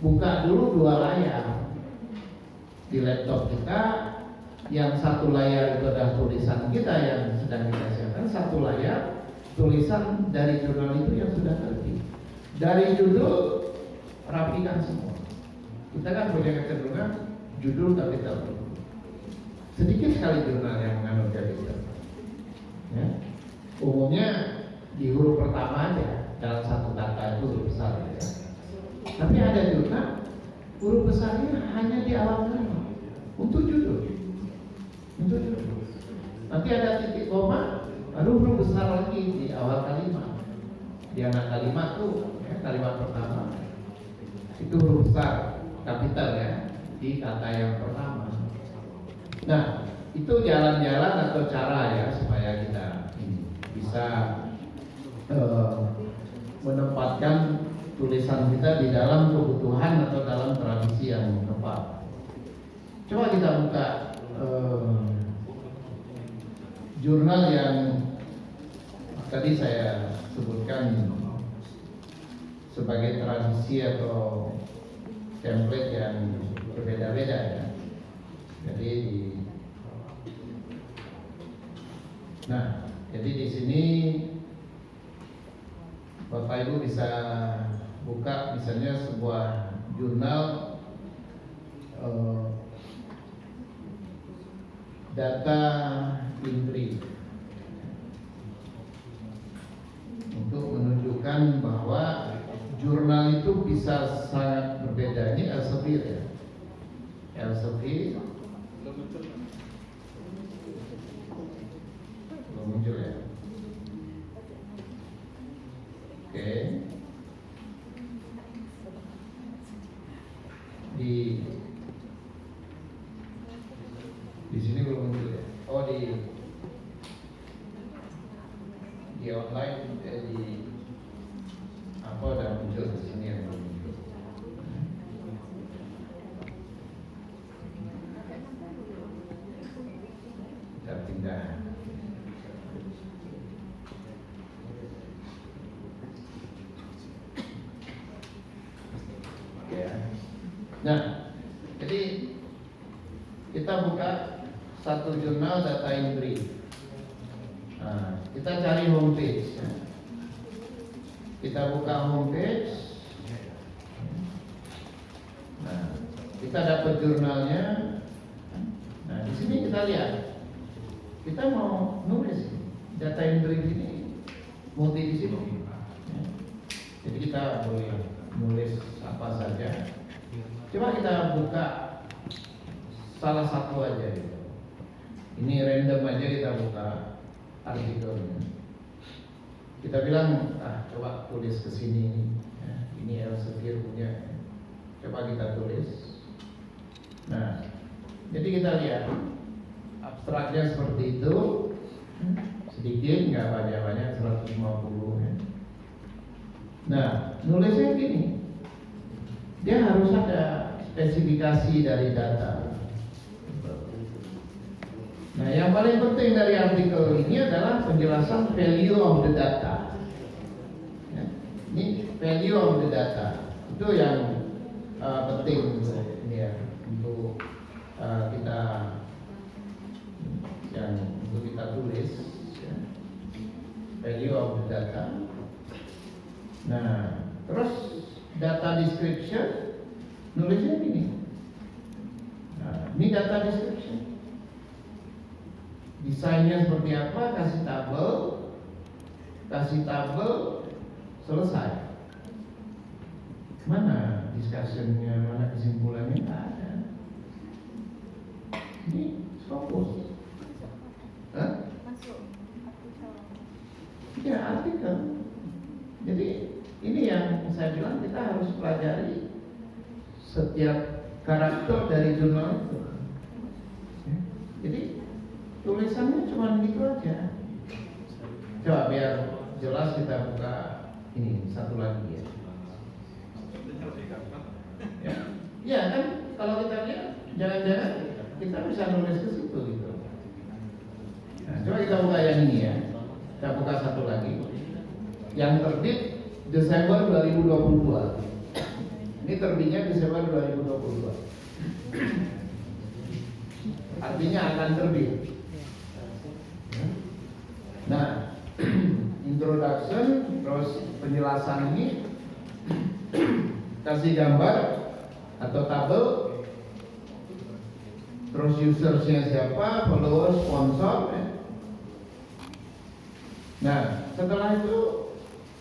buka dulu 2 layar di laptop kita. Yang satu layar itu adalah tulisan kita yang sedang kita siapkan, satu layar tulisan dari jurnal itu yang sudah terbit. Dari judul rapikan semua. Kita kan punya kecenderungan judul capital. Sedikit sekali jurnal yang mengandung capital. Ya. Umumnya di huruf pertama aja dalam satu kata itu huruf besar ya. Tapi ada jurnal huruf besarnya hanya di awal nama untuk judul. Untuk judul. Nanti ada titik koma, lalu huruf besar lagi di awal kalimat. Di anak kalimat tuh ya, kalimat pertama itu huruf besar kapital ya di kata yang pertama. Nah, itu jalan-jalan atau cara ya supaya kita bisa menempatkan tulisan kita di dalam kebutuhan atau dalam tradisi yang tepat. Coba kita buka jurnal yang tadi saya sebutkan sebagai tradisi atau template yang berbeda-beda ya. Jadi di sini Bapak Ibu bisa buka misalnya sebuah jurnal data entry untuk menunjukkan bahwa jurnal itu bisa sangat berbeda. Ini Elsevier ya. Elsevier belum muncul ya. Oke. Di sini belum muncul ya. Oh di online di apa udah muncul di sini yang belum muncul. Kita pindah. Ya. Nah, jadi kita buka satu jurnal data entry. Nah, kita cari homepage. Kita buka homepage. Nah, kita dapat jurnalnya. Nah, di sini kita lihat. Kita mau nulis data entry ini multidisiplin. Jadi kita boleh nulis apa saja. Coba kita buka salah satu aja gitu. Ini random aja kita buka artikelnya. Kita bilang, coba tulis ke sini. Ya, ini Elsevier punya. Coba kita tulis. Nah, jadi kita lihat abstraknya seperti itu. Sedikit, nggak banyak-banyak, 150 ya. Nah, nulisnya gini. Dia harus ada spesifikasi dari data. Nah, yang paling penting dari artikel ini adalah penjelasan value of the data. Ya, ini value of the data itu yang penting untuk kita tulis. Ya. Value of the data. Nah, terus data description nulisnya gini. Nah, ini data description. Desainnya seperti apa? Kasih tabel, selesai. Mana discussionnya, mana kesimpulannya? Nggak ada. Ini fokus. Masuk artikel. Ya, artikel. Jadi ini yang saya bilang kita harus pelajari setiap karakter dari jurnal itu. Ya. Jadi tulisannya cuma gitu aja. Coba biar jelas kita buka ini satu lagi ya. Ya. Ya kan, kalau kita lihat, jangan-jangan kita bisa nulis ke situ gitu. Nah, coba kita buka yang ini ya. Kita buka satu lagi. Yang terbit Desember 2022. Ini terbitnya Desember 2022. Artinya akan terbit. Nah, introduction terus penjelasan ini kasih gambar atau tabel, terus usersnya siapa, followers, sponsor ya. Nah, setelah itu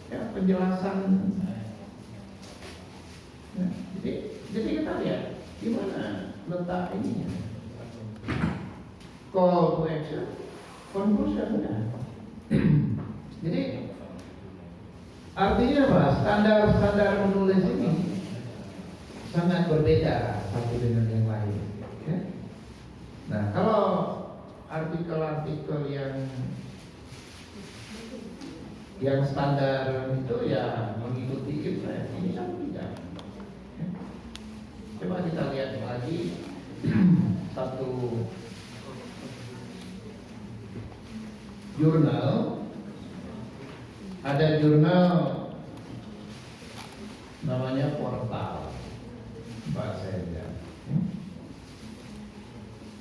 ya penjelasan. Nah, jadi kita lihat gimana letak ininya, call to action, conclusion. Jadi artinya apa? Standar menulis ini sangat berbeda satu dengan yang lain. Ya? Nah, kalau artikel-artikel yang standar itu ya mengikuti Kipres, ini kan tidak. Ya? Coba kita lihat lagi satu jurnal. Ada jurnal namanya Portal, bahasa Indonesia.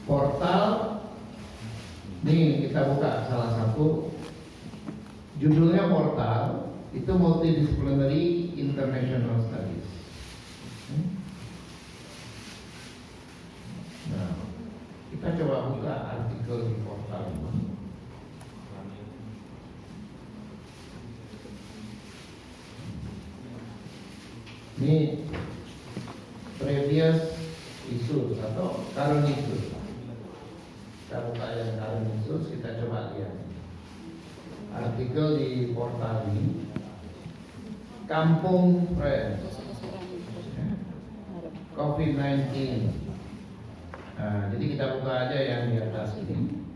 Portal, nih kita buka salah satu, judulnya Portal, itu Multidisciplinary International Studies. Nah, kita coba buka artikel di Portal ini. Ini previous issues atau current issues. Kita buka yang current issues, kita coba lihat artikel di Portal ini. Kampung Friends, COVID-19. Nah, jadi kita buka aja yang di atas ini.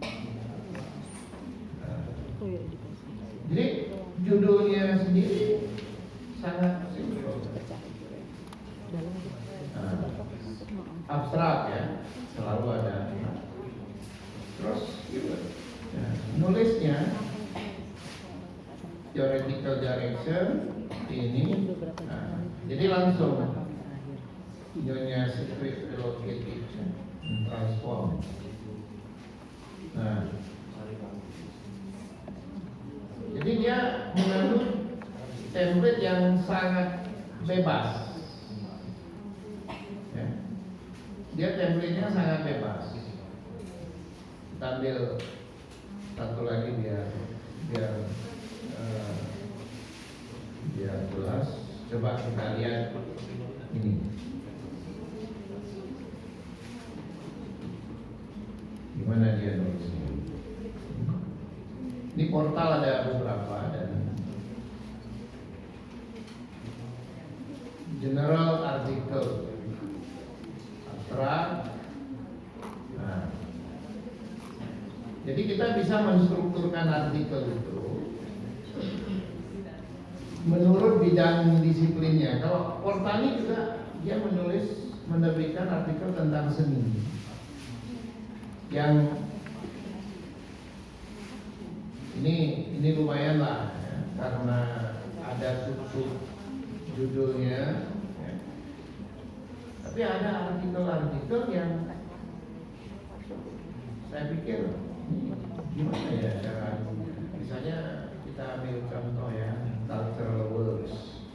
Jadi judulnya sendiri sangat simpel. Abstrak ya, selalu ada. Terus gitu. Nah, nulisnya theoretical direction ini. Nah, jadi langsung nyonya circuit relocated transform. Nah, jadi dia mengandung template yang sangat bebas. Ya. Dia template-nya sangat bebas. Kita ambil satu lagi biar jelas. Coba kita lihat ini. Gimana dia nulisnya? Di Portal ada beberapa dan general article, abstrak. Nah, jadi kita bisa menstrukturkan artikel itu menurut bidang disiplinnya. Kalau Portal ini juga dia menerbitkan artikel tentang seni yang ini lumayan lah ya, karena ada sub judulnya ya. Tapi ada artikel-artikel yang saya pikir gimana ya cara, misalnya kita ambil contoh ya, cultural works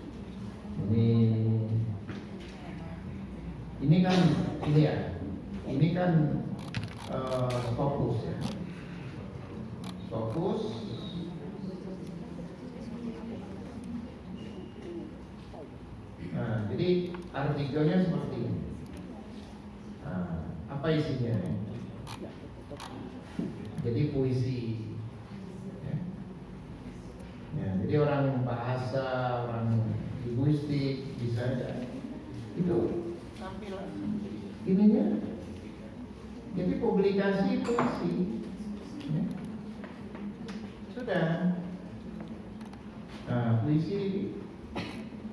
ini kan ini kan fokus ya, fokus. Nah, jadi artikelnya seperti ini. Nah, apa isinya? Jadi puisi. Ya. Ya, jadi orang bahasa, orang linguistik bisa aja. Itu tampilan ininya. Jadi publikasi puisi. Ya. Sudah. Nah, puisi.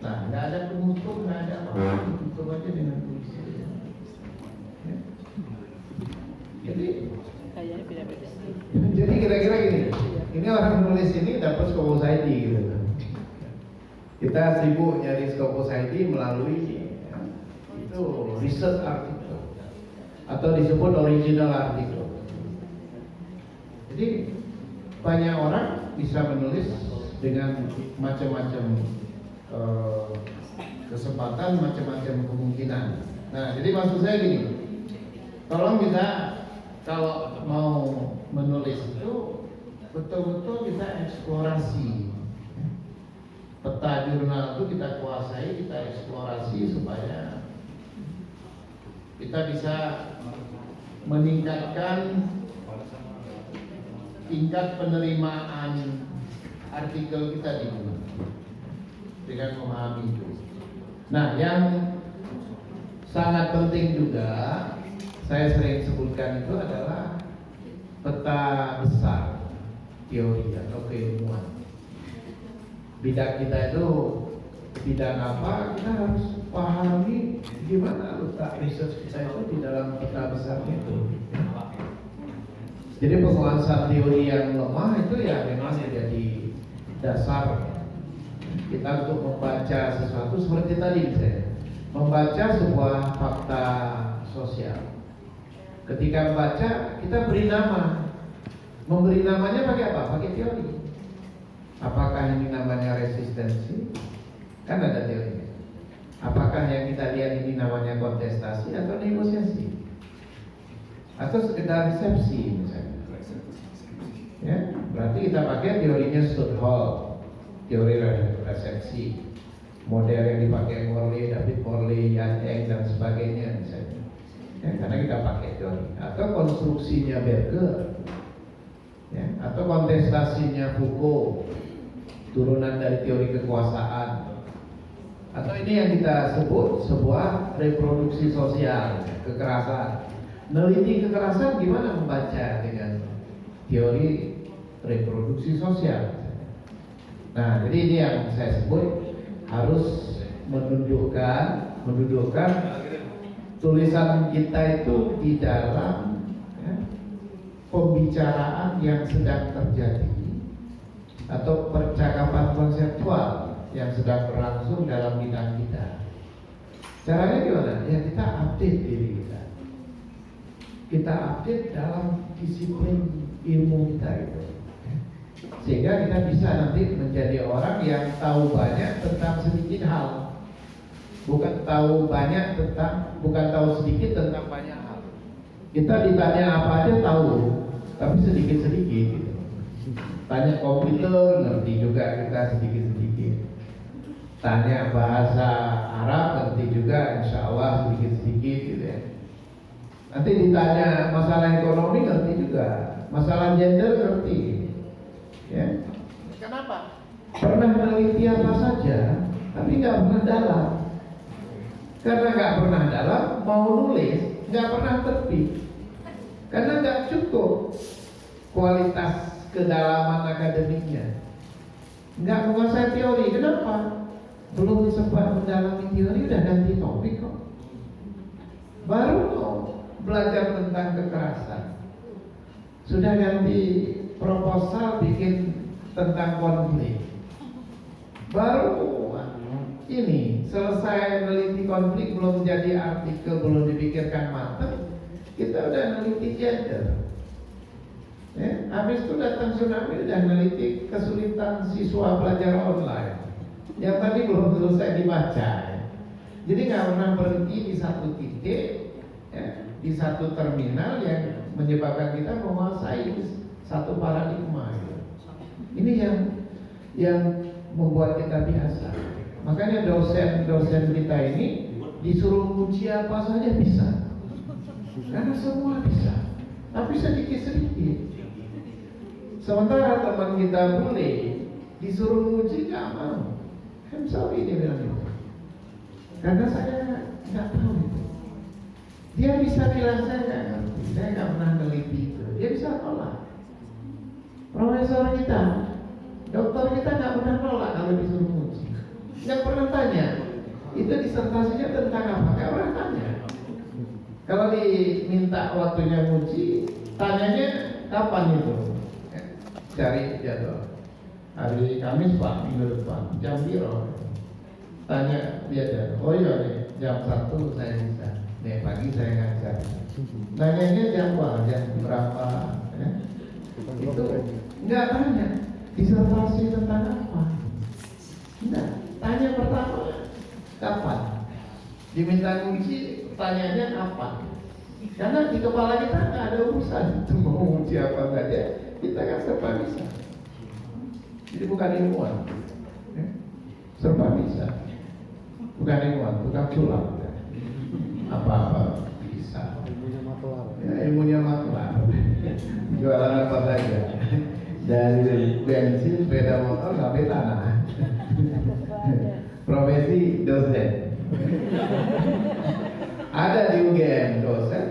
Nah, nggak ada penutup, nggak ada apa-apa. tutup aja dengan puisi. Ya. Jadi Kayaknya beda-beda. jadi kira-kira gini, ini orang nulis ini dapat Scopus ID gitu. Kita sibuk nyari Scopus ID melalui itu research artikel atau disebut original artikel. Jadi banyak orang bisa menulis dengan macam-macam kesempatan, macam-macam kemungkinan. Nah, jadi maksud saya gini, tolong kita kalau mau menulis itu betul-betul kita eksplorasi. Peta jurnal itu kita kuasai, kita eksplorasi supaya kita bisa meningkatkan tingkat penerimaan artikel kita di mana dengan memahami itu. Nah, yang sangat penting juga saya sering sebutkan itu adalah peta besar teori atau keilmuan. Bidang kita itu bidang apa, kita harus pahami gimana letak research kita itu di dalam peta besar itu. Jadi penguasaan teori yang lemah itu ya memang menjadi dasar kita untuk membaca sesuatu seperti tadi misalnya, membaca sebuah fakta sosial. Ketika membaca kita beri nama, memberi namanya pakai apa? Pakai teori. Apakah ini namanya resistensi? Kan ada teorinya. Apakah yang kita lihat ini namanya kontestasi atau negosiasi? Atau sekedar resepsi misalnya? Ya, berarti kita pakai teorinya Stuttgart, teori resepsi, model yang dipakai Morley, David Morley, Jan Eng dan sebagainya misalnya. Ya, karena kita pakai teori. Atau konstruksinya Berger, ya, atau kontestasinya Foucault, turunan dari teori kekuasaan. Atau ini yang kita sebut sebuah reproduksi sosial, kekerasan. Neliti kekerasan gimana membaca dengan teori reproduksi sosial. Nah, jadi ini yang saya sebut harus menunjukkan tulisan kita itu di dalam pembicaraan yang sedang terjadi atau percakapan konseptual yang sedang berlangsung dalam bidang kita. Caranya gimana? Ya kita update diri kita. Kita update dalam disiplin ilmu kita itu, sehingga kita bisa nanti menjadi orang yang tahu banyak tentang sedikit hal, bukan tahu sedikit tentang banyak hal. Kita ditanya apa aja tahu, tapi sedikit-sedikit gitu. Tanya komputer ngerti juga kita sedikit-sedikit. Tanya bahasa Arab ngerti juga insya Allah sedikit-sedikit gitu ya. Nanti ditanya masalah ekonomi ngerti juga, masalah gender ngerti, ya. Kenapa? Pernah meneliti apa saja, tapi nggak pernah dalam. Karena nggak pernah dalam, mau nulis nggak pernah terbit. Karena nggak cukup kualitas kedalaman akademiknya, nggak menguasai teori. Kenapa? Belum sempat mendalami teori udah ganti topik kok. Baru mau belajar tentang kekerasan, sudah ganti proposal bikin tentang konflik. Baru ini selesai meneliti konflik, belum jadi artikel, belum dipikirkan matang, kita udah meneliti gender. Ya, habis itu datang tsunami udah meneliti kesulitan siswa belajar online yang tadi belum selesai dibaca. Ya. Jadi nggak pernah berhenti di satu titik, ya, di satu terminal yang menyebabkan kita menguasai satu paradigma. Ya. Ini yang membuat kita biasa. Makanya dosen kita ini disuruh uji apa saja bisa, karena semua bisa, tapi sedikit-sedikit. Sementara teman kita boleh disuruh uji nggak mau. I'm sorry dia bilang itu, karena saya nggak tahu itu. Dia bisa bilang saya nggak ngerti, saya nggak pernah neliti itu. Dia bisa tolak. Profesor kita, dokter kita nggak pernah nolak kalau disuruh uji. Nggak pernah tanya, itu disertasinya tentang apa? Kayak orang tanya. Kalau diminta waktunya muji, tanyanya kapan itu? Cari jadwal. Hari Kamis Pak, minggu depan, jam biro. Tanya dia jadwal. Oh iya nih, jam 1 saya bisa. Nih pagi saya ngajar. Nanyanya jam berapa? Ya? Itu nggak tanya disertasi tentang apa. Nah, tanya pertama kapan? Diminta kunci, tanyanya kapan? Karena di kepala kita nggak ada urusan itu mau uji apa saja, kita kan serba bisa. Jadi bukan ilmuwan, ya? Serba bisa. Bukan ilmuwan, bukan sulap, ya? Apa-apa bisa. Ya, ilmunya maklar. Jualan apa saja. Dari bensin, sepeda motor, sampai tanah. Profesi dosen. Ada di UGM dosen,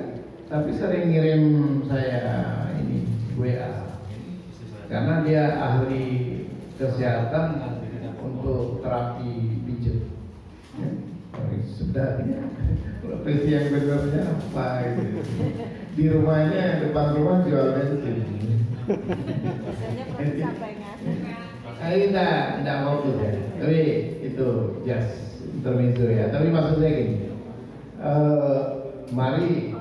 tapi sering ngirim saya ini WA. Karena dia ahli kesehatan untuk terapi pijat. Ya, sebenarnya profesi yang benernya apa gitu. Di rumahnya, depan rumah jual bensin. Biasanya proses apa yang Tidak mau tuh ya. Tapi itu just intermezzo ya. Tapi maksud saya gini, mari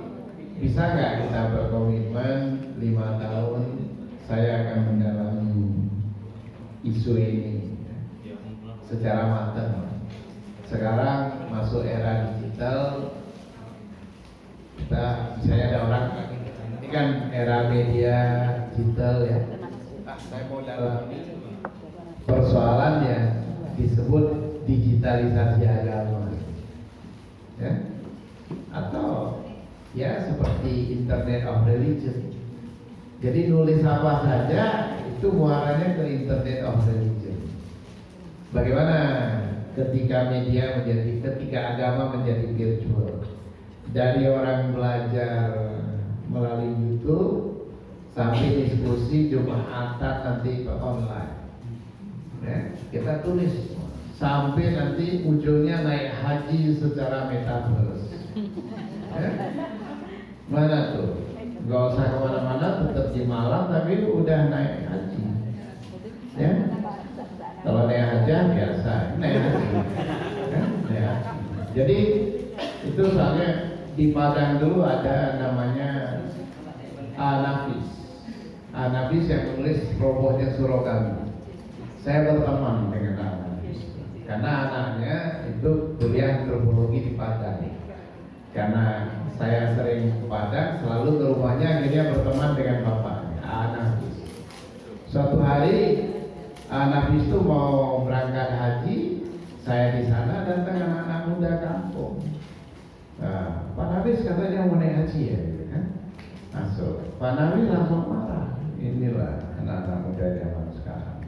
bisa nggak kita berkomitmen 5 tahun saya akan mendalami isu ini secara matang. Sekarang masuk era digital, kita misalnya ada orang ini kan era media digital ya. Saya mau dalami persoalannya disebut digitalisasi agama, ya, atau ya seperti Internet of Religion. Jadi nulis apa saja itu muaranya ke Internet of Religion. Bagaimana ketika agama menjadi virtual, dari orang belajar melalui YouTube sampai diskusi Jumatan nanti ke online. Ya, kita tulis sampai nanti ujungnya naik haji secara metaverse. Ya. Mana tuh? Gak usah kemana-mana, tetap di Malang tapi udah naik haji. Ya. Kalau naik haji biasa, naik haji. Ya, naik haji. Jadi itu soalnya di Padang dulu ada namanya Anafis. Anafis yang menulis robohnya Surokami. Saya berteman dengan Anafis karena anaknya itu kuliah antropologi di Padang. Karena saya sering ke Padang, selalu ke rumahnya, akhirnya berteman dengan bapaknya Anafis. Suatu hari Anafis itu mau berangkat haji, saya di sana datang anak-anak muda kampung. Nah, Pak Nafis katanya mau naik haji ya, gitu kan? Masuk. Pak Nafis langsung marah. Inilah anak-anak muda zaman sekarang.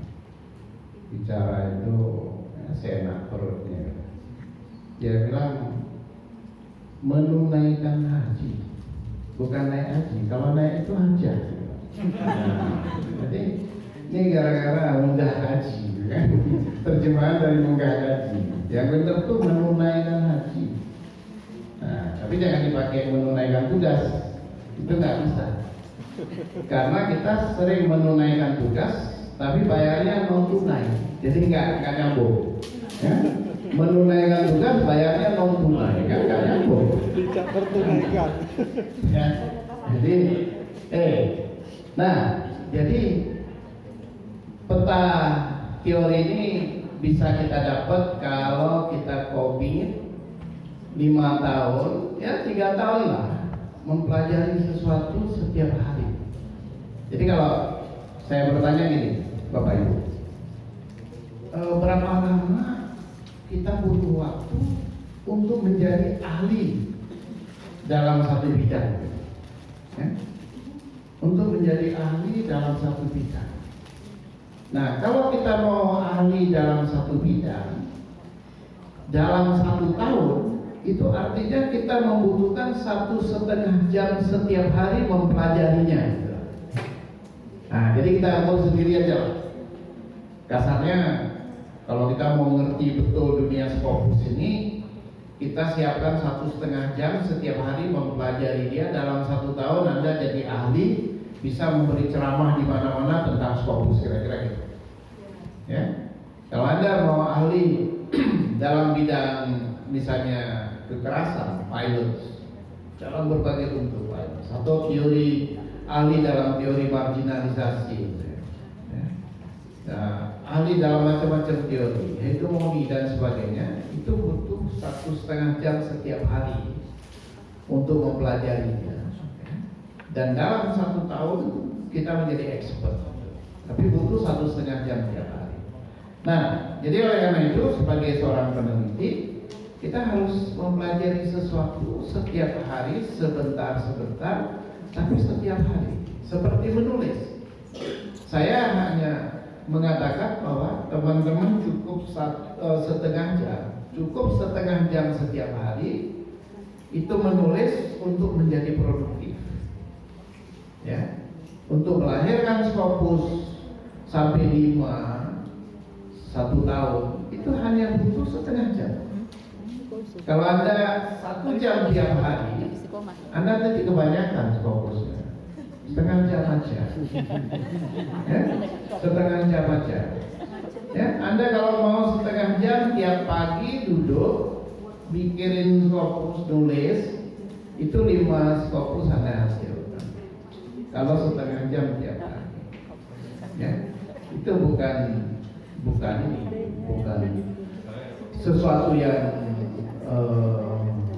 Bicara itu ya, seenak perutnya. Dia bilang menunaikan haji, bukan naik haji. Kalau naik itu hajat. Nah, jadi ini gara-gara munggah haji, kan? Terjemahan dari munggah haji. Yang benar tuh menunaikan haji. Nah, tapi jangan dipakai menunaikan tugas, itu nggak bisa. Karena kita sering menunaikan tugas, tapi bayarnya non tunai, jadi nggak nyambung. Ya? Menunaikan tugas, bayarnya non tunai, kan nggak nyambung. Tidak tertunaikan. Ya, jadi, nah, jadi peta teori ini bisa kita dapat kalau kita komit 5 tahun, ya 3 tahun lah mempelajari sesuatu setiap hari. Jadi kalau saya bertanya gini, Bapak Ibu, berapa lama kita butuh waktu untuk menjadi ahli dalam satu bidang? Ya? Untuk menjadi ahli dalam satu bidang. Nah, kalau kita mau ahli dalam satu bidang dalam 1 tahun, itu artinya kita membutuhkan 1,5 jam setiap hari mempelajarinya. Nah, jadi kita atur sendiri aja lah. Kasarnya, kalau kita mau ngerti betul dunia Scopus ini, kita siapkan 1,5 jam setiap hari mempelajari dia. Dalam 1 tahun Anda jadi ahli, bisa memberi ceramah di mana-mana tentang Scopus, kira-kira gitu. Ya, kalau Anda mau ahli dalam bidang misalnya kekerasan, violence, dalam berbagai bentuk, atau teori, ahli dalam teori marginalisasi, ya. Nah, ahli dalam macam-macam teori, hegemoni dan sebagainya, itu butuh 1,5 jam setiap hari untuk mempelajarinya. Dan dalam 1 tahun kita menjadi expert, tapi butuh 1,5 jam tiap hari. Nah, jadi oleh karena itu sebagai seorang peneliti, kita harus mempelajari sesuatu setiap hari, sebentar-sebentar, tapi setiap hari. Seperti menulis. Saya hanya mengatakan bahwa teman-teman cukup 1,5 jam, cukup 1,5 jam setiap hari itu menulis untuk menjadi produktif. Ya, untuk melahirkan Scopus sampai 5 1 tahun itu hanya butuh 1,5 jam. Kalau Anda 1 jam tiap hari, Anda nanti kebanyakan Scopusnya. 1,5 jam aja. Ya, 1,5 jam aja. Ya, Anda kalau mau 1,5 jam tiap pagi duduk mikirin Scopus, nulis, itu 5 Scopus Anda hasilkan. Kalau 1,5 jam tiap hari, ya, itu bukan sesuatu yang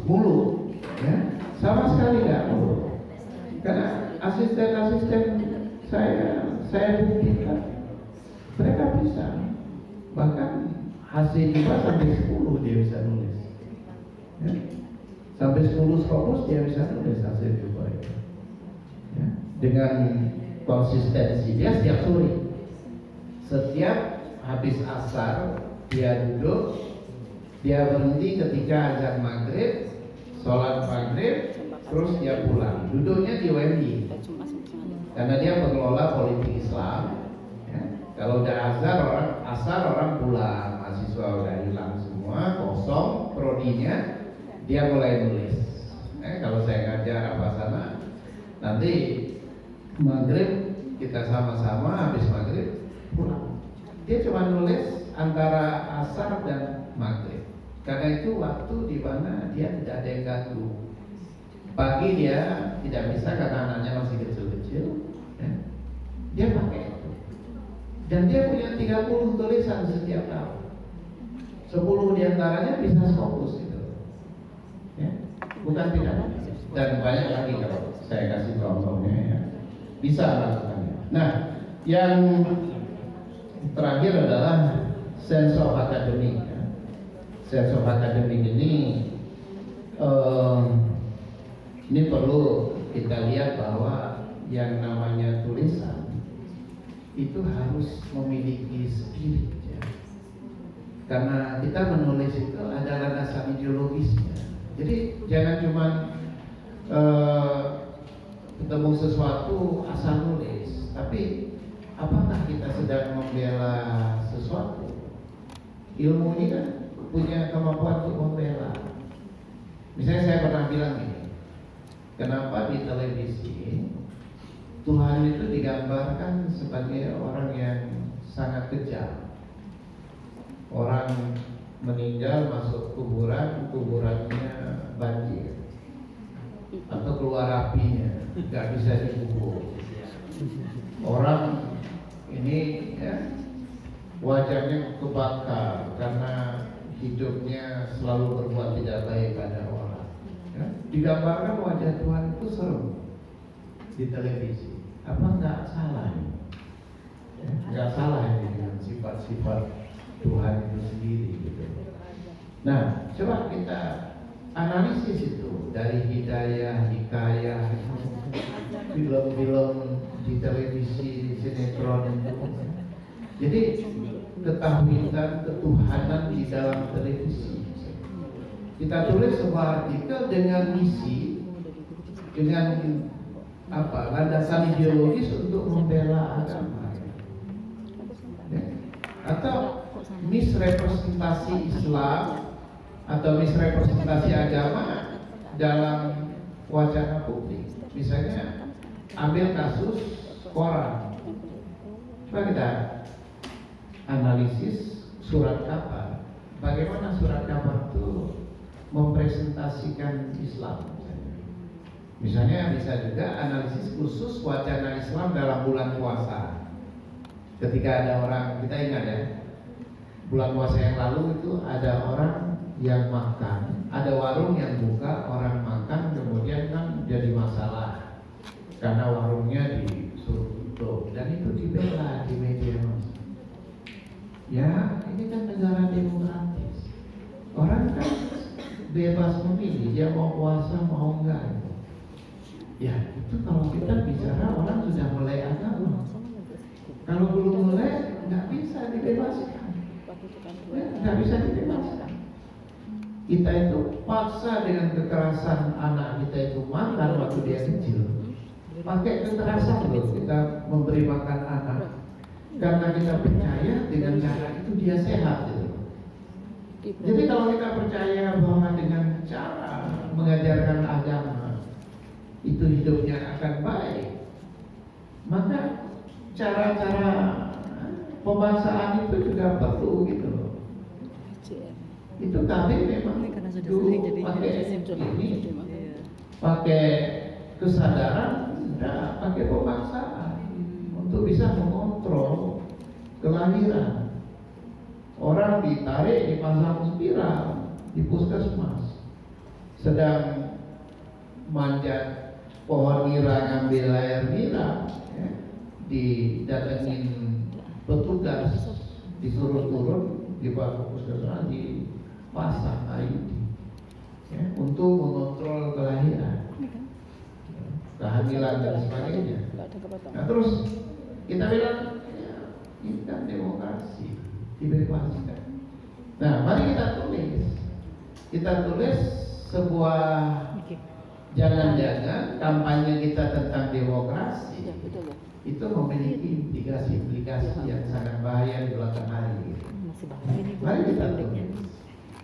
muluk, ya, sama sekali nggak muluk. Karena asisten-asisten saya buktikan mereka bisa, bahkan hasil juga sampai 10 dia bisa nulis, ya. Sampai 10 Scopus dia bisa nulis hasil juga, ya. Dengan konsistensi dia setiap sore, setiap habis asar dia duduk, dia berhenti ketika azan maghrib, sholat maghrib, terus dia pulang. Duduknya di UMI, karena dia pengelola politik Islam. Ya. Kalau udah asar orang pulang, mahasiswa udah hilang semua, kosong prodinya, dia mulai nulis. Kalau saya ngajar apa sana, nanti maghrib kita sama-sama, habis maghrib pulang. Dia cuma nulis antara asar dan maghrib, karena itu waktu di mana dia tidak ada yang ganggu. Pagi dia tidak bisa karena anaknya masih kecil-kecil, ya. Dia pakai itu. Dan dia punya 30 tulisan setiap tahun. 10 diantaranya bisa Scopus itu, ya. Bukan tidak. Dan banyak lagi kalau saya kasih contohnya, ya. Bisa lakukannya. Nah, yang terakhir adalah sense of academic, ya. Sense of academic ini perlu kita lihat bahwa yang namanya tulisan itu harus memiliki spirit, ya. Karena kita menulis itu ada landasan ideologisnya. Jadi jangan cuma ketemu sesuatu asal nulis, tapi apakah kita sedang membela sesuatu? Ilmu ini kan punya kemampuan untuk membela. Misalnya saya pernah bilang gini, kenapa di televisi Tuhan itu digambarkan sebagai orang yang sangat kejam? Orang meninggal masuk kuburan, kuburannya banjir atau keluar apinya, nggak bisa dikubur. Orang ini, ya, wajahnya kebakar karena hidupnya selalu berbuat tidak baik pada orang, ya. Digambarkan wajah Tuhan itu serem di televisi. Apa nggak salah ini? Ya, nggak salah ini dengan sifat-sifat Tuhan itu sendiri, gitu. Nah, coba kita analisis itu dari Hidayah, Hikayah, film-film di televisi, sinetron itu. Jadi ketahuikan ketuhanan di dalam televisi. Kita tulis sebuah artikel dengan misi, dengan landasan ideologis untuk membela agama, ya. Atau misrepresentasi Islam atau misrepresentasi agama dalam wacana publik. Misalnya ambil kasus koran, coba kita analisis surat kabar. Bagaimana surat kabar itu mempresentasikan Islam? Misalnya bisa juga analisis khusus wacana Islam dalam bulan puasa. Ketika ada orang, kita ingat ya, bulan puasa yang lalu itu ada orang yang makan, ada warung yang buka, orang makan, kemudian kan jadi masalah karena warungnya disuruh tutup, dan itu dibela di media massa. Ya, ini kan negara demokratis, orang kan bebas memilih, dia mau puasa mau enggak. Ya, itu kalau kita bicara orang sudah mulai agama. Kalau belum mulai, nggak bisa dibebaskan. Ya, nggak bisa dibebaskan. Kita itu paksa dengan kekerasan anak kita itu makan waktu dia kecil. Pakai kekerasan loh kita memberi makan anak. Karena kita percaya dengan cara itu dia sehat gitu. Jadi kalau kita percaya bahwa dengan cara mengajarkan agama itu hidupnya akan baik, maka cara-cara pemaksaan itu juga perlu gitu loh. Itu kami memang dulu pakai ini, pakai kesadaran, tidak pakai pemaksaan untuk bisa mengontrol kelahiran. Orang ditarik dipasang spiral di puskesmas, sedang manjat pohon nira ngambil air nira, ya, didatengin petugas, disuruh turun di bawah puskesmas dipasang IUD, ya, untuk mengontrol kelahiran, kehamilan dan sebagainya. Nah terus kita bilang ya, ini kan demokrasi, dibebaskan. Nah mari kita tulis sebuah jangan-jangan kampanye kita tentang demokrasi itu memiliki implikasi yang sangat bahaya di belakang hari. Mari kita tulis.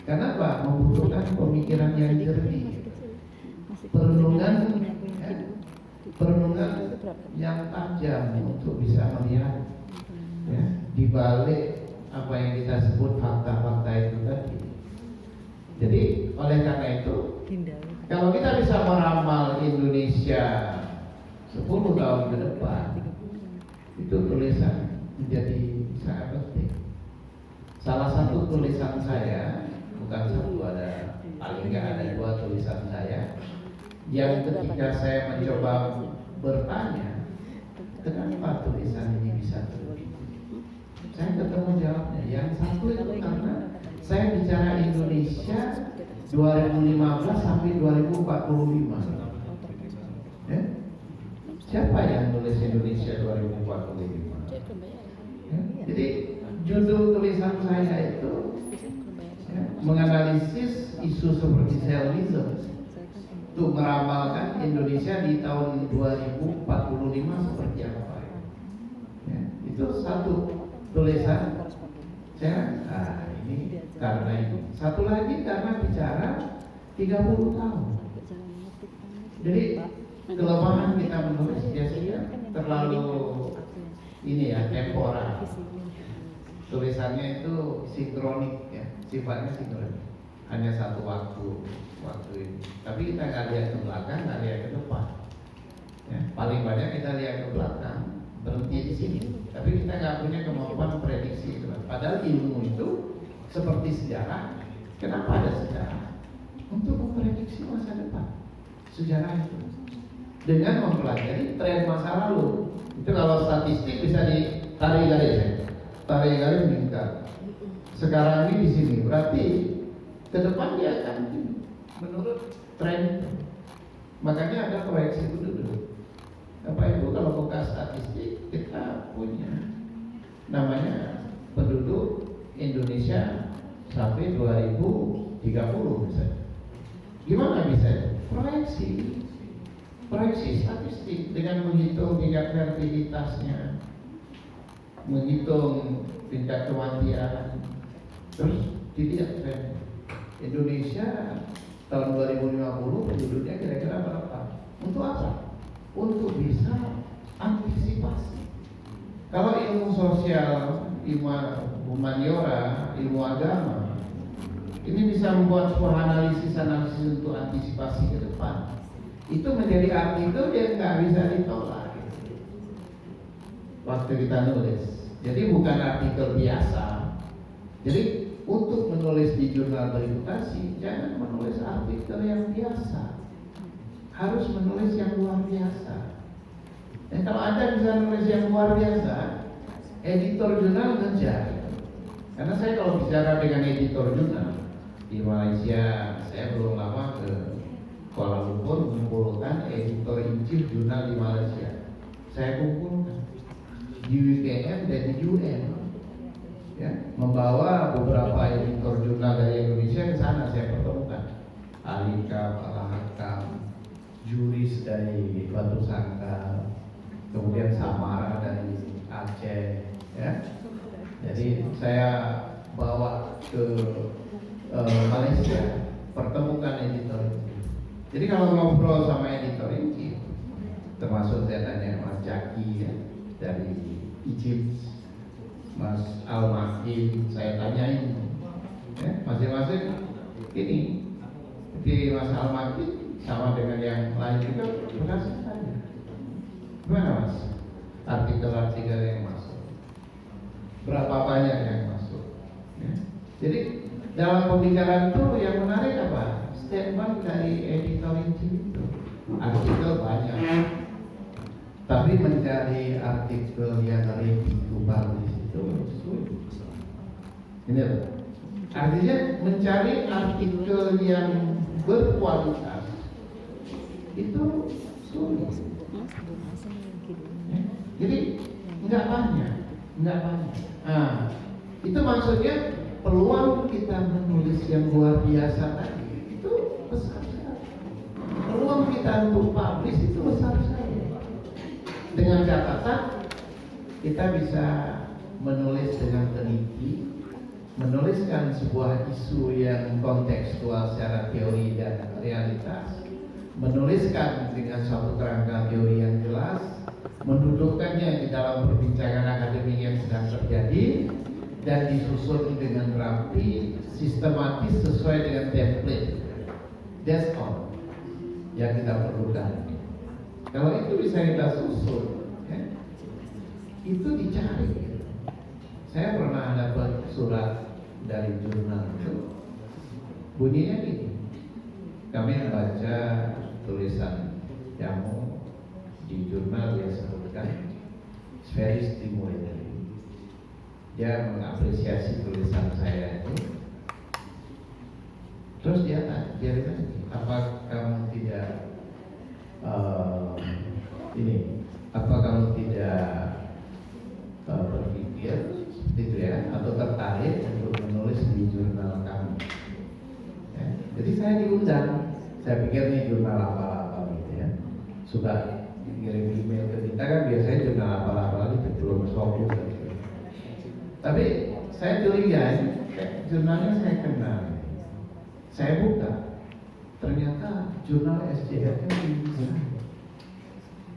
Kenapa? Membutuhkan pemikiran yang jernih, perenungan yang tajam untuk bisa melihat, ya, di balik apa yang kita sebut fakta-fakta itu tadi. Jadi oleh karena itu, kalau kita bisa meramal Indonesia 10 tahun ke depan, itu tulisan menjadi sangat penting. Salah satu tulisan saya, bukan satu, ada paling nggak ada 2 tulisan saya, yang ketika saya mencoba bertanya, kenapa tulisan ini bisa terbit, saya ketemu jawabnya. Yang satu itu karena saya bicara Indonesia 2015 sampai 2045. Ya? Siapa yang nulis Indonesia 2045? Ya? Jadi judul tulisan saya itu, ya, menganalisis isu seperti Zionisme untuk meramalkan Indonesia di tahun 2045 seperti apa. Ya, itu satu tulisan saya. Ini karena itu. Satu lagi karena bicara 30 tahun. Jadi kelemahan kita menulis biasanya terlalu ini ya, temporal. Tulisannya itu sinkronik ya, sifatnya sinkronik. Hanya satu waktu ini. Tapi kita nggak lihat ke belakang, nggak lihat ke depan. Ya, paling banyak kita lihat ke belakang, berhenti di sini. Tapi kita nggak punya kemampuan prediksi itu. Padahal ilmu itu seperti sejarah. Kenapa ada sejarah? Untuk memprediksi masa depan. Sejarah itu dengan mempelajari tren masa lalu. Itu kalau statistik bisa ditarik garis ya. Tarik garis meningkat. Sekarang ini di sini, berarti ke depan dia akan menurut tren. Makanya ada proyeksi penduduk. Bapak Ibu kalau buka statistik kita punya namanya penduduk Indonesia sampai 2030 misalnya. Gimana bisa? Proyeksi statistik dengan menghitung tingkat fertilitasnya, menghitung tingkat kematian, terus dilihat tren. Indonesia tahun 2050 penduduknya kira-kira berapa? Untuk apa? Untuk bisa antisipasi. Kalau ilmu sosial, ilmu humaniora, ilmu agama, ini bisa membuat sebuah analisis untuk antisipasi ke depan. Itu menjadi artikel yang nggak bisa ditolak waktu kita nulis. Jadi bukan artikel biasa. Jadi untuk menulis di jurnal bereputasi, jangan menulis artikel yang biasa, harus menulis yang luar biasa. Dan kalau Anda bisa menulis yang luar biasa, editor jurnal ngejar. Karena saya kalau bicara dengan editor jurnal di Malaysia, saya belum lama ke Kuala Lumpur mengumpulkan editor in chief jurnal di Malaysia. Saya kumpulkan di UKM dan di UN, ya, membawa beberapa editor jurnal dari Indonesia ke sana. Saya pertemukan Alika, Palahakam, Juris dari Batu Sangkar, kemudian Samara dari Aceh, ya. Jadi saya bawa ke Malaysia, pertemukan editor. Jadi kalau ngobrol sama editor ini, termasuk saya tanya Mas Jaki ya, dari Egypt, Mas Al-Makin, saya tanyain, ya, masing-masing ini, di Mas Al-Makin sama dengan yang lain juga berhasil tanya. Gimana Mas? Artikel-artikel yang masuk, berapa banyak yang masuk? Ya. Jadi dalam pembicaraan itu yang menarik apa? Statement dari editor itu, artikel banyak, tapi mencari artikel yang ready to publish itu sulit. Ini loh. Artinya mencari artikel yang berkualitas itu sulit. Jadi nggak banyak. Nah, itu maksudnya peluang kita menulis yang luar biasa tadi itu besar sekali. Peluang kita untuk publish itu besar sekali. Dengan catatan kita bisa menulis dengan teliti, menuliskan sebuah isu yang kontekstual secara teori dan realitas, menuliskan dengan suatu kerangka teori yang jelas, mendudukkannya di dalam perbincangan akademik yang sedang terjadi, dan disusun dengan rapi, sistematis sesuai dengan template. That's all yang kita perlukan. Kalau itu bisa kita susun, ya, itu dicari. Saya pernah dapat surat dari jurnal itu, bunyinya gini: kami membaca tulisan kamu di jurnal yang sebutkan very stimulating. Dia mengapresiasi tulisan saya itu. Terus dia bilang, apa kamu tidak apa kamu tidak berpikir seperti itu ya, atau tertarik untuk menulis di jurnal kamu? Ya, jadi saya diundang. Saya pikir ini jurnal apa-apa gitu ya. Sudah kirim email ke kita kan biasanya jurnal apa-apa gitu, belum fokus. Tapi saya curiga, jurnalnya saya kenal. Saya buka, ternyata jurnal SJR-nya tinggi.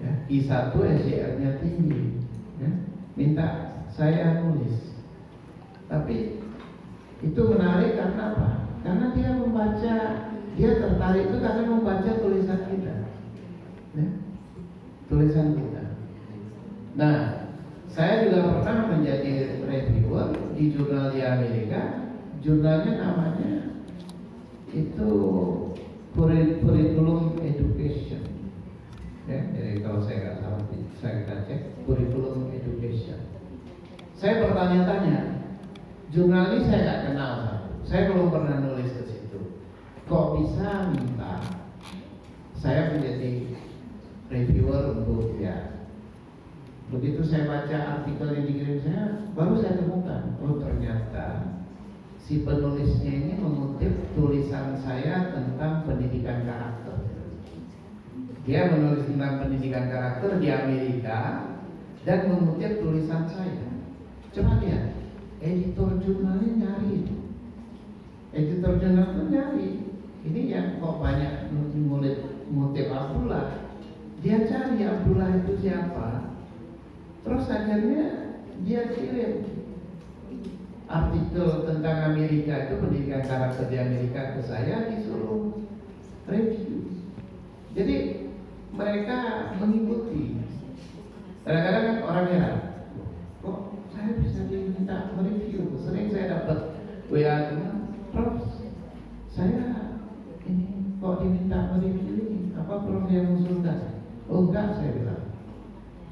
Ya, I1 SJR-nya tinggi. Ya, minta saya nulis. Tapi itu menarik karena apa? Karena dia tertarik itu karena membaca tulisan kita. Ya, tulisan kita. Nah, saya juga pernah menjadi reviewer di jurnal di Amerika. Jurnalnya namanya itu Curriculum Education. Ya, jadi kalau saya nggak salah, saya cek Curriculum Education. Saya bertanya-tanya, jurnal ini saya nggak kenal, saya belum pernah nulis ke situ. Kok bisa minta saya menjadi reviewer untuk ya? Begitu saya baca artikel yang dikirim saya, baru saya temukan, oh ternyata si penulisnya ini mengutip tulisan saya tentang pendidikan karakter. Dia menulis tentang pendidikan karakter di Amerika dan mengutip tulisan saya. Coba lihat, editor jurnalnya nyari itu. editor jurnal tuh nyari ini yang kok banyak ngutip Abdullah. Dia cari Abdullah itu siapa, terus akhirnya dia kirim artikel tentang Amerika itu, pendidikan karakter di Amerika ke saya, disuruh review. Jadi mereka mengikuti. Kadang-kadang kan orang heran, kok saya bisa diminta mereview. Sering saya dapat WA teman, Prof, saya ini kok diminta mereview ini, apa Prof yang usulkan? Oh enggak, saya bilang.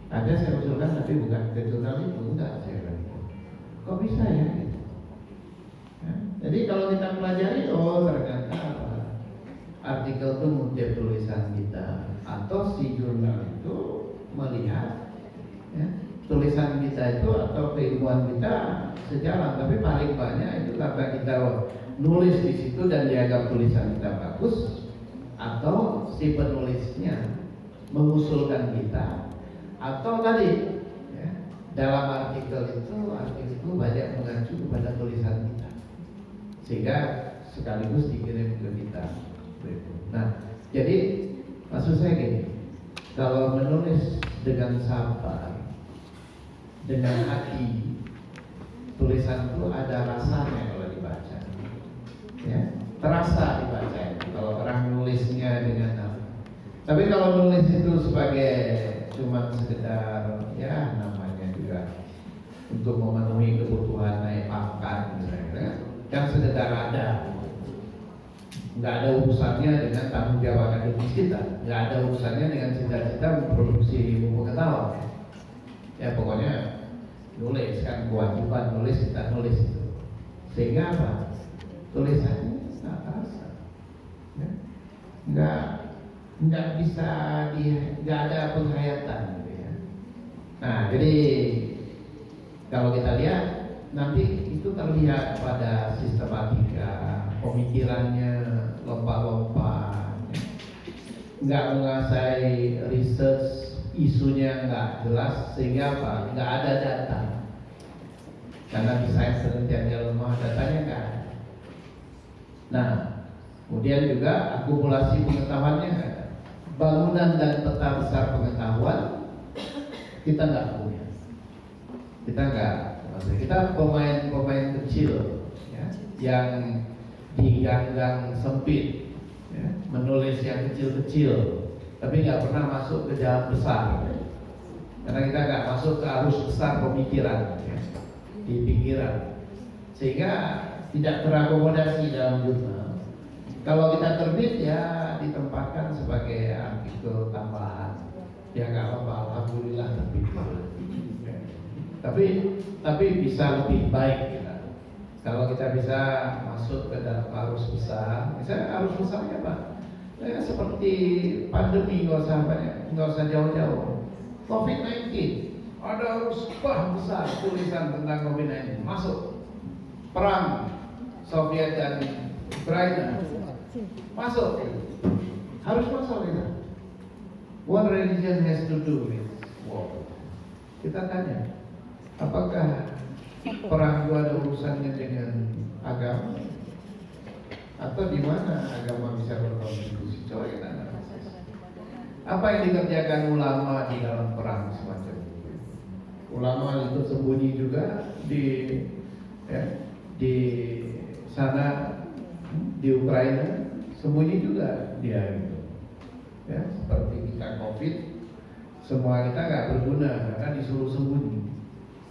Ada saya usulkan tapi bukan ke jurnal itu, enggak, saya bilang. Kok bisa ya? Ya, jadi kalau kita pelajari, oh ternyata artikel itu ngutip tulisan kita, atau si jurnal itu melihat ya, tulisan kita itu atau keilmuan kita sejalan. Tapi paling banyak itu karena kita nulis di situ dan dianggap tulisan kita bagus, atau si penulisnya mengusulkan kita, atau tadi ya, dalam artikel itu banyak mengacu kepada tulisan kita sehingga sekaligus dikirim ke kita. Nah, jadi maksud saya gini, kalau menulis dengan sabar, dengan hati, tulisan itu ada rasanya kalau dibaca, ya, terasa dibaca. Kalau orang nulisnya dengan apa? Tapi kalau nulis itu sebagai cuma sekedar ya namanya juga untuk memenuhi kebutuhan naik pangkat misalnya, yang sekedar ada, nggak ada urusannya dengan tanggung jawab akademis kita, nggak ada urusannya dengan cita-cita memproduksi ilmu pengetahuan. Ya pokoknya nulis kan kewajiban nulis, kita nulis itu. Sehingga apa? Tulisannya nggak terasa, ya? nggak bisa nggak ada penghayatan gitu ya. Nah jadi kalau kita lihat nanti itu terlihat pada sistematika pemikirannya, lompat-lompat, ya. Nggak menguasai research, isunya nggak jelas, sehingga apa? Nggak ada data. Karena desain penelitiannya lemah, datanya nggak ada. Nah, kemudian juga akumulasi pengetahuannya nggak ada. Bangunan dan peta besar pengetahuan kita nggak punya. Kita pemain kecil, ya, yang di gang-gang sempit, ya, menulis yang kecil-kecil, tapi nggak pernah masuk ke jalan besar, ya. Karena kita nggak masuk ke arus besar pemikiran, ya, di pikiran, sehingga tidak terakomodasi dalam jurnal. Kalau kita terbit ya ditempatkan sebagai artikel tambahan, ya nggak apa-apa, alhamdulillah terbit. Tapi bisa lebih baik kita. Kalau kita bisa masuk ke dalam arus besar, misalnya arus besarnya apa? Ya, seperti pandemi, nggak usah jauh-jauh. COVID-19, ada arus besar tulisan tentang COVID-19 masuk. Perang Soviet dan Ukraina masuk, harus masuk kita. What religion has to do with war? Kita tanya, apakah perang itu ada urusannya dengan agama? Atau di mana agama bisa berkontribusi? Coba kita analisis. Apa yang dikerjakan ulama di dalam perang semacam itu? Ulama itu sembunyi juga di sana, di Ukraina, sembunyi juga dia itu. Ya, seperti kita COVID, semua kita nggak berguna karena disuruh sembunyi.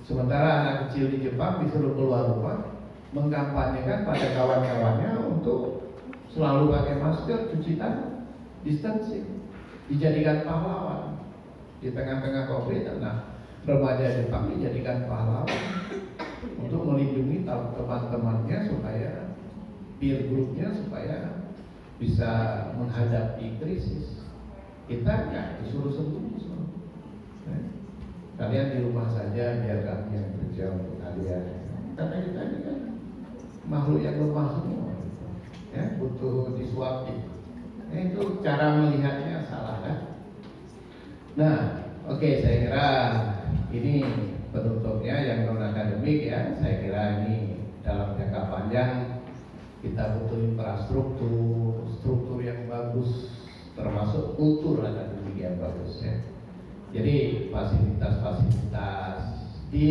Sementara anak kecil di Jepang disuruh keluar rumah, mengkampanyekan pada kawan-kawannya untuk selalu pakai masker, cuci tangan, distancing, dijadikan pahlawan di tengah-tengah COVID. Nah, remaja Jepang dijadikan pahlawan untuk melindungi teman-temannya supaya peer groupnya supaya bisa menghadapi krisis. Kita nggak disuruh sembunyi semua. Kalian di rumah saja, biar kami yang kerja untuk kalian. Karena kita ini kan makhluk yang lemah semua, ya, butuh disuapi. Itu cara melihatnya salah kan? Nah, oke, saya kira ini penutupnya yang non akademik ya. Saya kira ini dalam jangka panjang kita butuh infrastruktur, struktur yang bagus, termasuk kultur akademik yang bagus ya. Jadi fasilitas-fasilitas di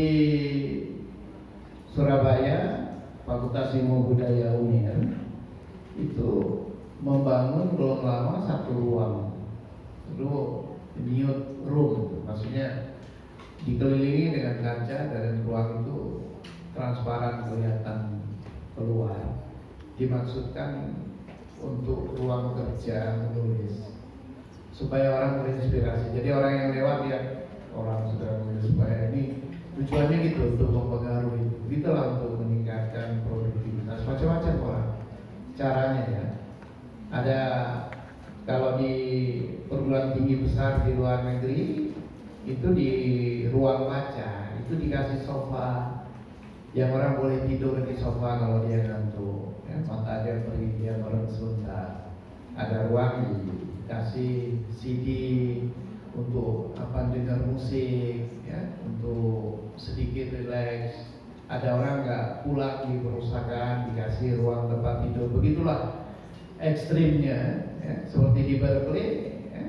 Surabaya, Fakultas Ilmu Budaya UNIR itu membangun belum lama satu ruang, itu nude room, maksudnya dikelilingi dengan kaca dan ruang itu transparan kelihatan keluar. Dimaksudkan untuk ruang kerja menulis supaya orang terinspirasi. Jadi orang yang lewat lihat orang sudah menulis supaya ini tujuannya gitu untuk mempengaruhi. Begitulah untuk meningkatkan produktivitas macam-macam orang caranya ya. Ada kalau di perguruan tinggi besar di luar negeri itu di ruang baca itu dikasih sofa yang orang boleh tidur di sofa kalau dia ngantuk ya, mata dia pergi dia bareng sebentar. Ada ruang dikasih CD untuk dengar musik ya, untuk sedikit relax. Ada orang nggak pulang di perusahaan dikasih ruang tempat tidur. Begitulah ekstrimnya ya. Seperti di Berkeley ya.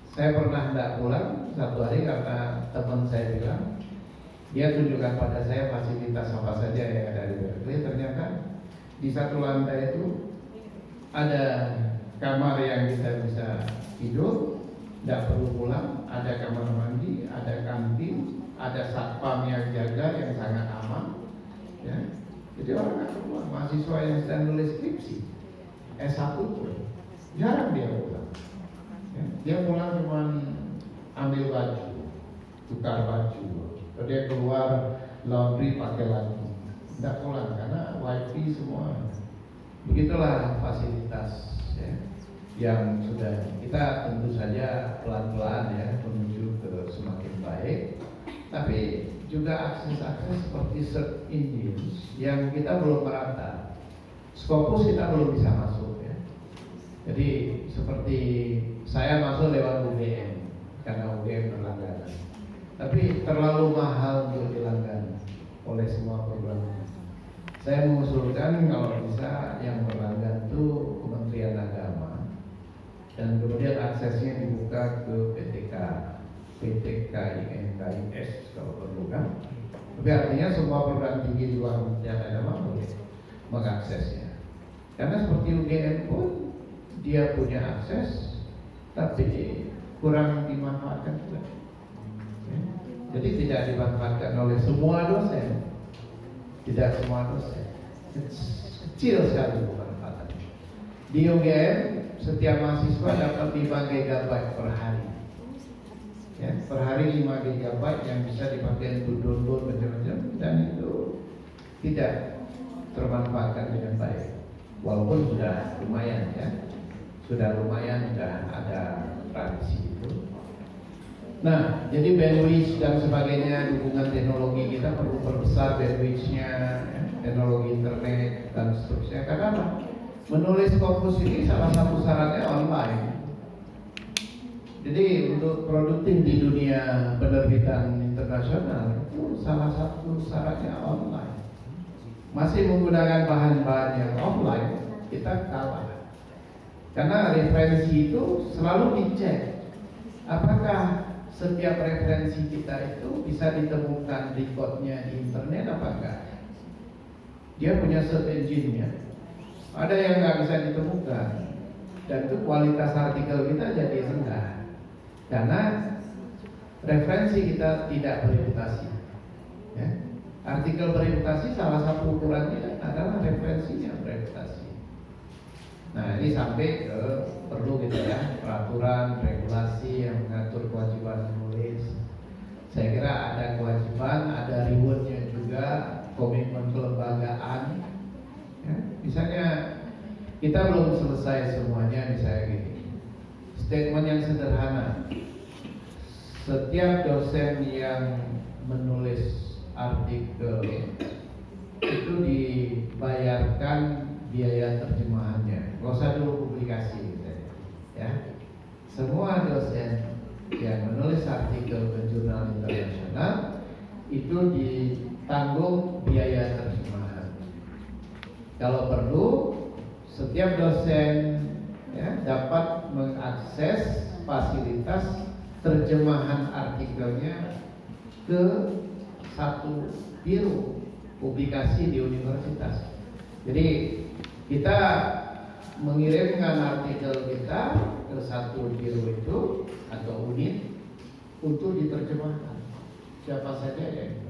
Saya pernah tidak pulang satu hari karena teman saya bilang dia tunjukkan pada saya fasilitas apa saja yang ada di Berkeley. Ternyata di satu lantai itu ada kamar yang kita bisa tidur, tidak perlu pulang, ada kamar mandi, ada kantin, ada satpam yang jaga yang sangat aman ya. Jadi orang nggak keluar. Mahasiswa yang sedang nulis skripsi S1 pun jarang dia pulang ya. Dia pulang cuma ambil baju, tukar baju, kalau dia keluar laundry pakai lagi, tidak pulang karena wifi semua. Begitulah fasilitas ya, yang sudah kita tentu saja pelan-pelan ya menuju ke semakin baik, tapi juga akses-akses seperti search engines yang kita belum merata. Scopus kita belum bisa masuk ya. Jadi seperti saya masuk lewat UGM karena UGM berlangganan, tapi terlalu mahal untuk dilangganan oleh semua program. Saya mengusulkan kalau bisa yang berlangganan itu Kementerian Agama dan kemudian aksesnya dibuka ke PTK, PTKINKIS kalau perlu kan. Tapi artinya semua perguruan tinggi di luar Kementerian Agama boleh mengaksesnya. Karena seperti UGM pun dia punya akses, tapi kurang dimanfaatkan juga. Ya. Jadi tidak dimanfaatkan oleh semua dosen, tidak semua dosen. Kecil sekali pemanfaatannya. Di UGM setiap mahasiswa dapat 5 GB per hari. Ya, per hari 5 GB yang bisa dipakai untuk download macam-macam, dan itu tidak termanfaatkan dengan baik. Walaupun sudah lumayan ya, sudah ada tradisi itu. Nah, jadi bandwidth dan sebagainya, dukungan teknologi kita perlu perbesar bandwidthnya, ya, teknologi internet dan seterusnya. Karena apa? Menulis Scopus ini salah satu syaratnya online. Jadi untuk produktif di dunia penerbitan internasional itu salah satu syaratnya online. Masih menggunakan bahan-bahan yang offline, kita kalah. Karena referensi itu selalu dicek. Apakah setiap referensi kita itu bisa ditemukan recordnya di internet apa enggak? Dia punya search engine-nya. Ada yang nggak bisa ditemukan, dan itu kualitas artikel kita jadi rendah. Karena referensi kita tidak bereputasi. Ya. Artikel bereputasi salah satu ukurannya adalah referensinya bereputasi. Nah, ini sampai ke perlu gitu ya, peraturan, regulasi yang mengatur kewajiban menulis. Saya kira ada kewajiban, ada rewardnya juga, komitmen kelembagaan. Ya, misalnya kita belum selesai semuanya, misalnya gini. Statement yang sederhana. Setiap dosen yang menulis artikel itu dibayarkan biaya terjemahannya. Gak usah dulu publikasi misalnya. Ya. Semua dosen yang menulis artikel ke jurnal internasional itu ditanggung biaya terjemahan. Kalau perlu setiap dosen ya, dapat mengakses fasilitas terjemahan artikelnya ke satu biro publikasi di universitas. Jadi kita mengirimkan artikel kita ke satu biro itu atau unit untuk diterjemahkan. Siapa saja yang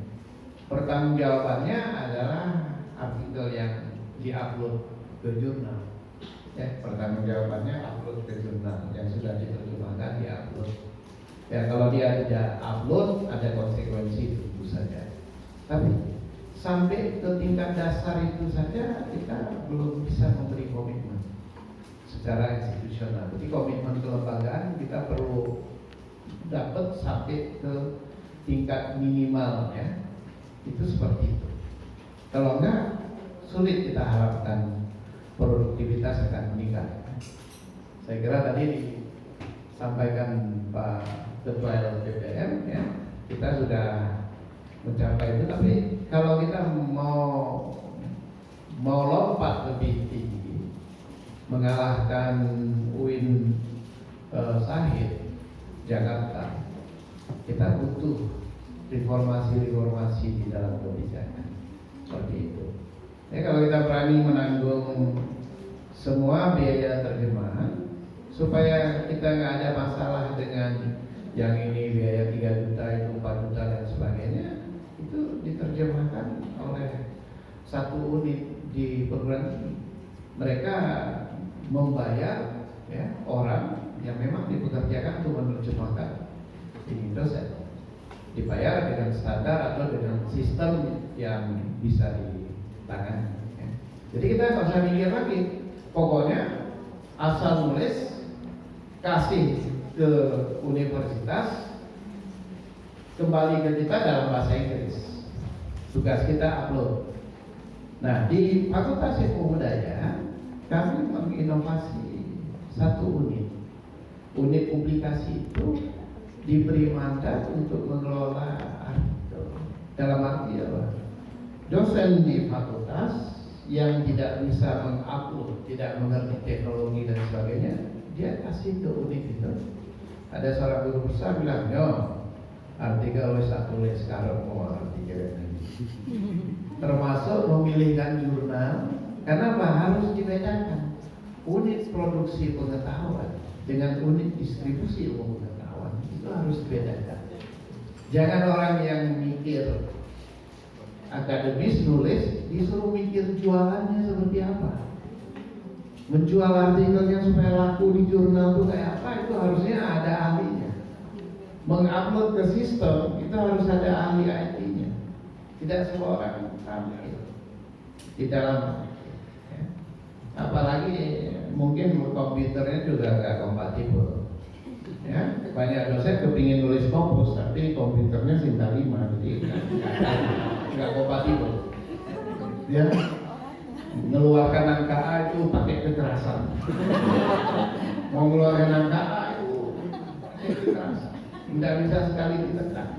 pertanggungjawabannya adalah artikel yang diupload ke jurnal. Ya, pertanggungjawabannya upload ke jurnal yang sudah diterjemahkan diupload. Ya, kalau dia tidak upload ada konsekuensi tentu saja. Tapi sampai ke tingkat dasar itu saja kita belum bisa memberi komitmen secara institusional. Jadi komitmen kelembagaan kita perlu dapat sampai ke tingkat minimal ya. Itu seperti itu. Kalau enggak sulit kita harapkan produktivitas akan meningkat. Saya kira tadi disampaikan Pak Ketua LPPM ya, kita sudah mencapai itu. Tapi kalau kita mau lompat lebih tinggi, mengalahkan UIN Sahid Jakarta, kita butuh reformasi di dalam kebijakan seperti itu. Ya, kalau kita berani menanggung semua biaya terjemahan, supaya kita nggak ada masalah dengan yang ini biaya 3 juta, itu 4 juta dan sebagainya, itu diterjemahkan oleh satu unit di perguruan tinggi. Mereka membayar ya, orang yang memang dipekerjakan untuk menerjemahkan ini dosen, dibayar dengan standar atau dengan sistem yang bisa ditangani ya. Jadi kita nggak usah mikir lagi, pokoknya asal nulis kasih ke universitas, kembali ke kita dalam bahasa Inggris, tugas kita upload. Nah, di Fakultas Ilmu Budaya kami menginovasi satu unit publikasi itu diberi mandat untuk mengelola artikel. Dalam arti apa? Dosen di fakultas yang tidak bisa mengupload, tidak mengerti teknologi dan sebagainya, dia kasih ke unit itu. Ada seorang guru besar bilang, "No, artikel wis tak tulis sekarang mau artikel ini." Termasuk memilihkan jurnal, karena apa? Harus dibedakan unit produksi pengetahuan dengan unit distribusi ilmu pengetahuan, itu harus dibedakan. Jangan orang yang mikir akademis nulis disuruh mikir jualannya seperti apa. Menjual artikelnya supaya laku di jurnal itu kayak apa, itu harusnya ada ahlinya. Mengupload ke sistem itu harus ada ahli IT-nya. Tidak semua orang tampil di dalam ya. Apalagi mungkin komputernya juga nggak kompatibel ya. Banyak dosen kepingin nulis kompos tapi komputernya Sinta 5, jadi nggak kompatibel ya. Mengeluarkan angka A itu pakai kekerasan, mau mengeluarkan angka A itu pakai kekerasan, tidak bisa sekali ditekan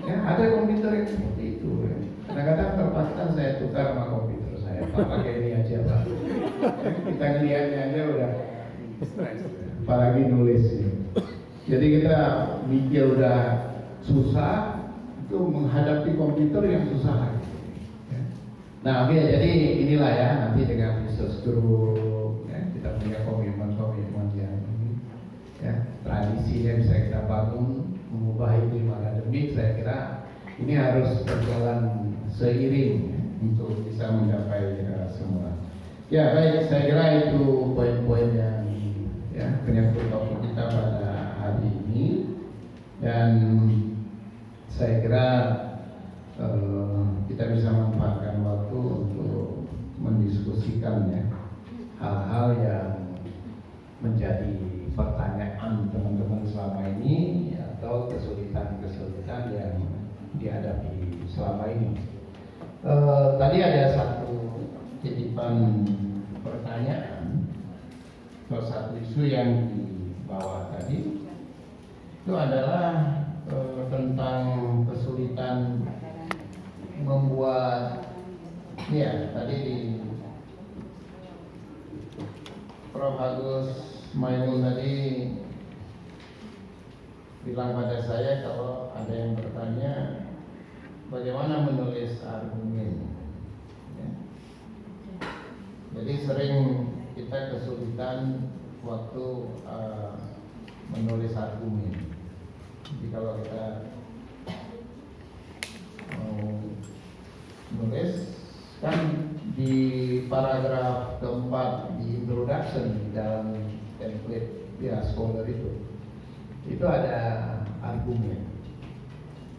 ya. Ada komputer yang seperti itu ya. Kadang-kadang terpaksa saya tukar sama komputer saya, Pak pakai ini aja Pak. Kita ngeliatnya aja udah stres, apalagi nulis ini. Jadi kita mikir udah susah, itu menghadapi komputer yang susah lagi. Nah, oke, jadi inilah ya, nanti dengan research group ya, kita punya komitmen yang ya, tradisinya bisa kita bangun, mengubah iklim akademik. Saya kira ini harus berjalan seiring ya, untuk bisa mencapai semua. Ya baik, saya kira itu poin-poin yang ya, menyangkut topik kita pada hari ini, dan saya kira kita bisa memanfaatkan waktu untuk mendiskusikan ya, hal-hal yang menjadi pertanyaan teman-teman selama ini atau kesulitan-kesulitan yang dihadapi selama ini. Tadi ada satu titipan pertanyaan atau satu isu yang dibawa tadi, itu adalah tentang kesulitan membuat ya tadi Gus Maimun tadi bilang pada saya kalau ada yang bertanya bagaimana menulis argumen. Ya. Jadi sering kita kesulitan waktu menulis argumen. Jadi kalau kita mau menulis kan di paragraf keempat di introduction di dalam template ya Scholar itu ada argumen.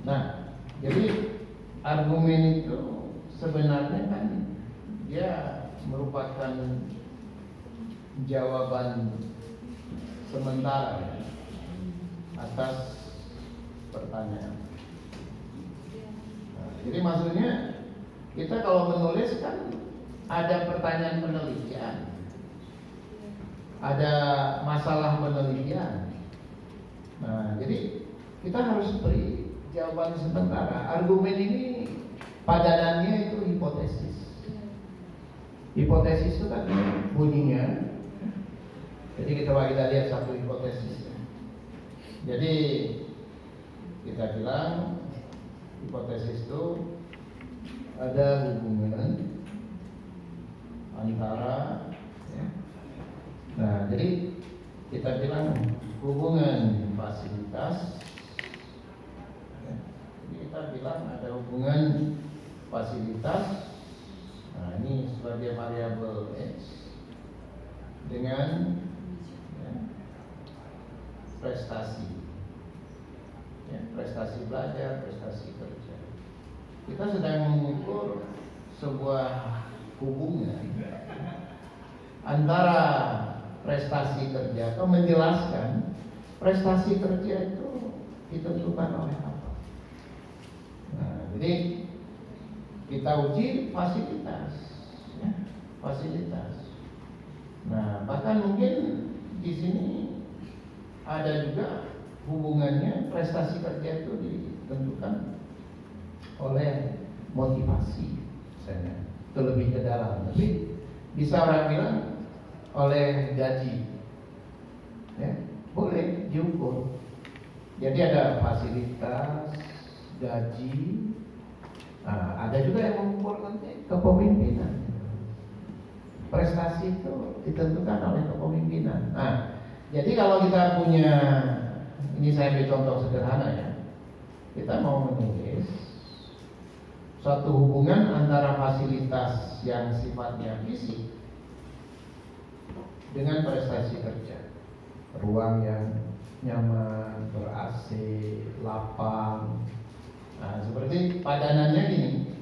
Nah, jadi argumen itu sebenarnya kan dia merupakan jawaban sementara ya, atas pertanyaan. Nah, jadi maksudnya kita kalau menulis kan ada pertanyaan penelitian, ada masalah penelitian. Nah, jadi kita harus beri jawaban sementara. Argumen ini padanannya itu hipotesis. Hipotesis itu kan bunyinya. Jadi kita lihat satu hipotesis. Jadi kita bilang hipotesis itu ada hubungan antara ya. Nah, jadi kita bilang hubungan fasilitas ya. Jadi kita bilang ada hubungan fasilitas. Nah, ini sebagai variabel X dengan ya, prestasi ya, prestasi belajar, prestasi kerja. Kita sedang mengukur sebuah hubungan antara prestasi kerja atau menjelaskan prestasi kerja itu ditentukan oleh apa. Nah, jadi kita uji fasilitas, ya, fasilitas. Nah, bahkan mungkin di sini ada juga hubungannya prestasi kerja itu ditentukan oleh motivasi, misalnya itu lebih ke dalam. Tapi bisa orang bilang oleh gaji, ya, boleh diukur. Jadi ada fasilitas, gaji. Nah, ada juga yang mengukur nanti kepemimpinan. Prestasi itu ditentukan oleh kepemimpinan. Nah, jadi kalau kita punya, ini saya beri contoh sederhana ya. Kita mau menulis suatu hubungan antara fasilitas yang sifatnya fisik dengan prestasi kerja. Ruang yang nyaman, ber-AC, lapang. Nah, seperti padanannya gini.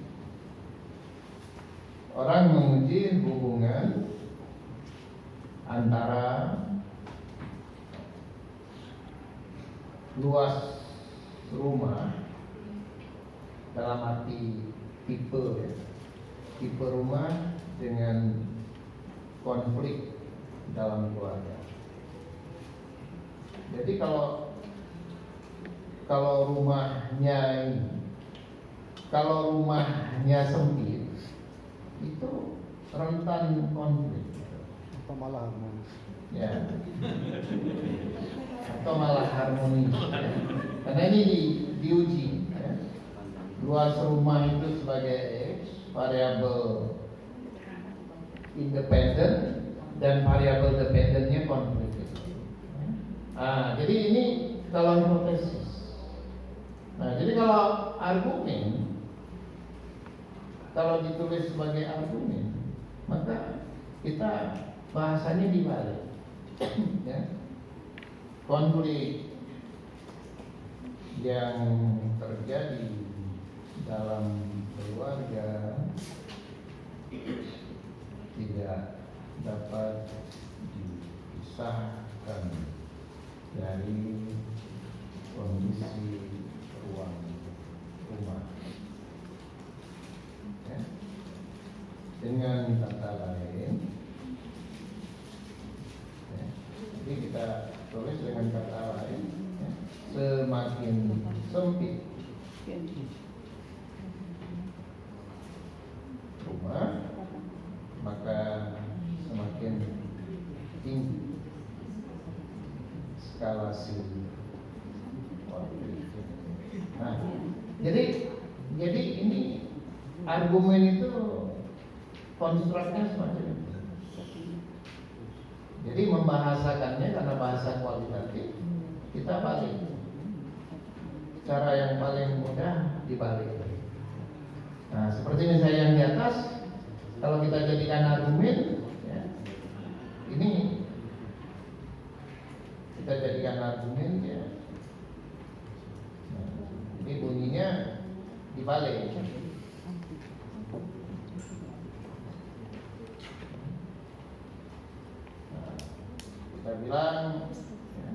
Orang menguji hubungan antara luas rumah dalam arti tipe ya, tipe rumah dengan konflik dalam keluarga. Jadi kalau rumahnya sempit itu rentan konflik atau malah harmonis. ya, atau malah harmonis ya. Karena ini diuji ya. Luas rumah itu sebagai X, variabel independen dan variabel dependennya konflik. Jadi ini kalau hipotesis. Nah, jadi kalau argumen, kalau ditulis sebagai argumen, maka kita bahasanya dibalik. Ya. Konflik yang terjadi dalam keluarga tidak dapat dipisahkan dari kondisi ruang rumah. Ya. Dengan kata lain, ya, jadi kita tulis dengan kata lain, ya, semakin sempit rumah, maka semakin tinggi Nah, jadi ini argumen itu konstruknya semacam itu. Jadi membahasakannya karena bahasa kualitatif, kita balik. Cara yang paling mudah dibalik. Nah, seperti misalnya yang di atas, kalau kita jadikan argumen, ya, ini kita jadikan argumen, ya. Nah, ini bunyinya dibalik. Nah, kita bilang ya,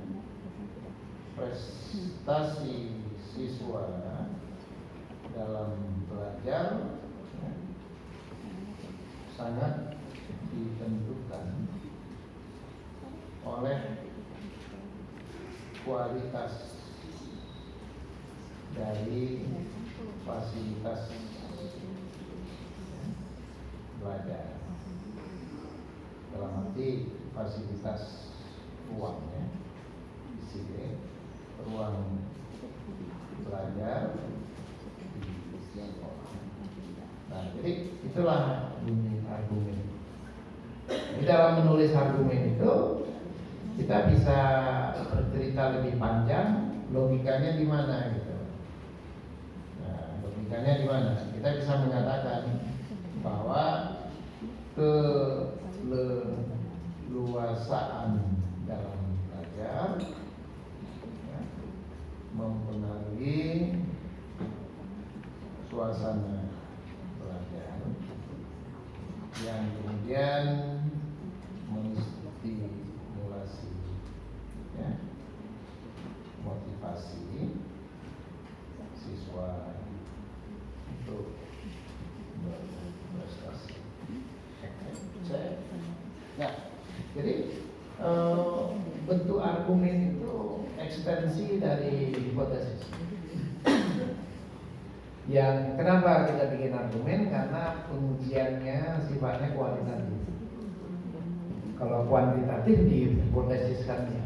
prestasi siswa dalam belajar ya, sangat ditentukan oleh kualitas dari fasilitas belajar, dalam arti fasilitas ruangnya, di sini ruang belajar di sekolah. Nah, jadi itulah bunyi argumen. Di dalam menulis argumen itu kita bisa bercerita lebih panjang, logikanya di mana gitu. Nah, logikanya di mana? Kita bisa mengatakan bahwa keleluasaan dalam belajar ya, mempengaruhi suasana belajar yang kemudian menstimulasi ya, motivasi siswa untuk berprestasi. Nah, jadi bentuk argumen itu ekstensi dari hipotesis. Yang kenapa kita bikin argumen? Karena pengujiannya sifatnya kualitatif. Kalau kuantitatif dihipotesiskannya,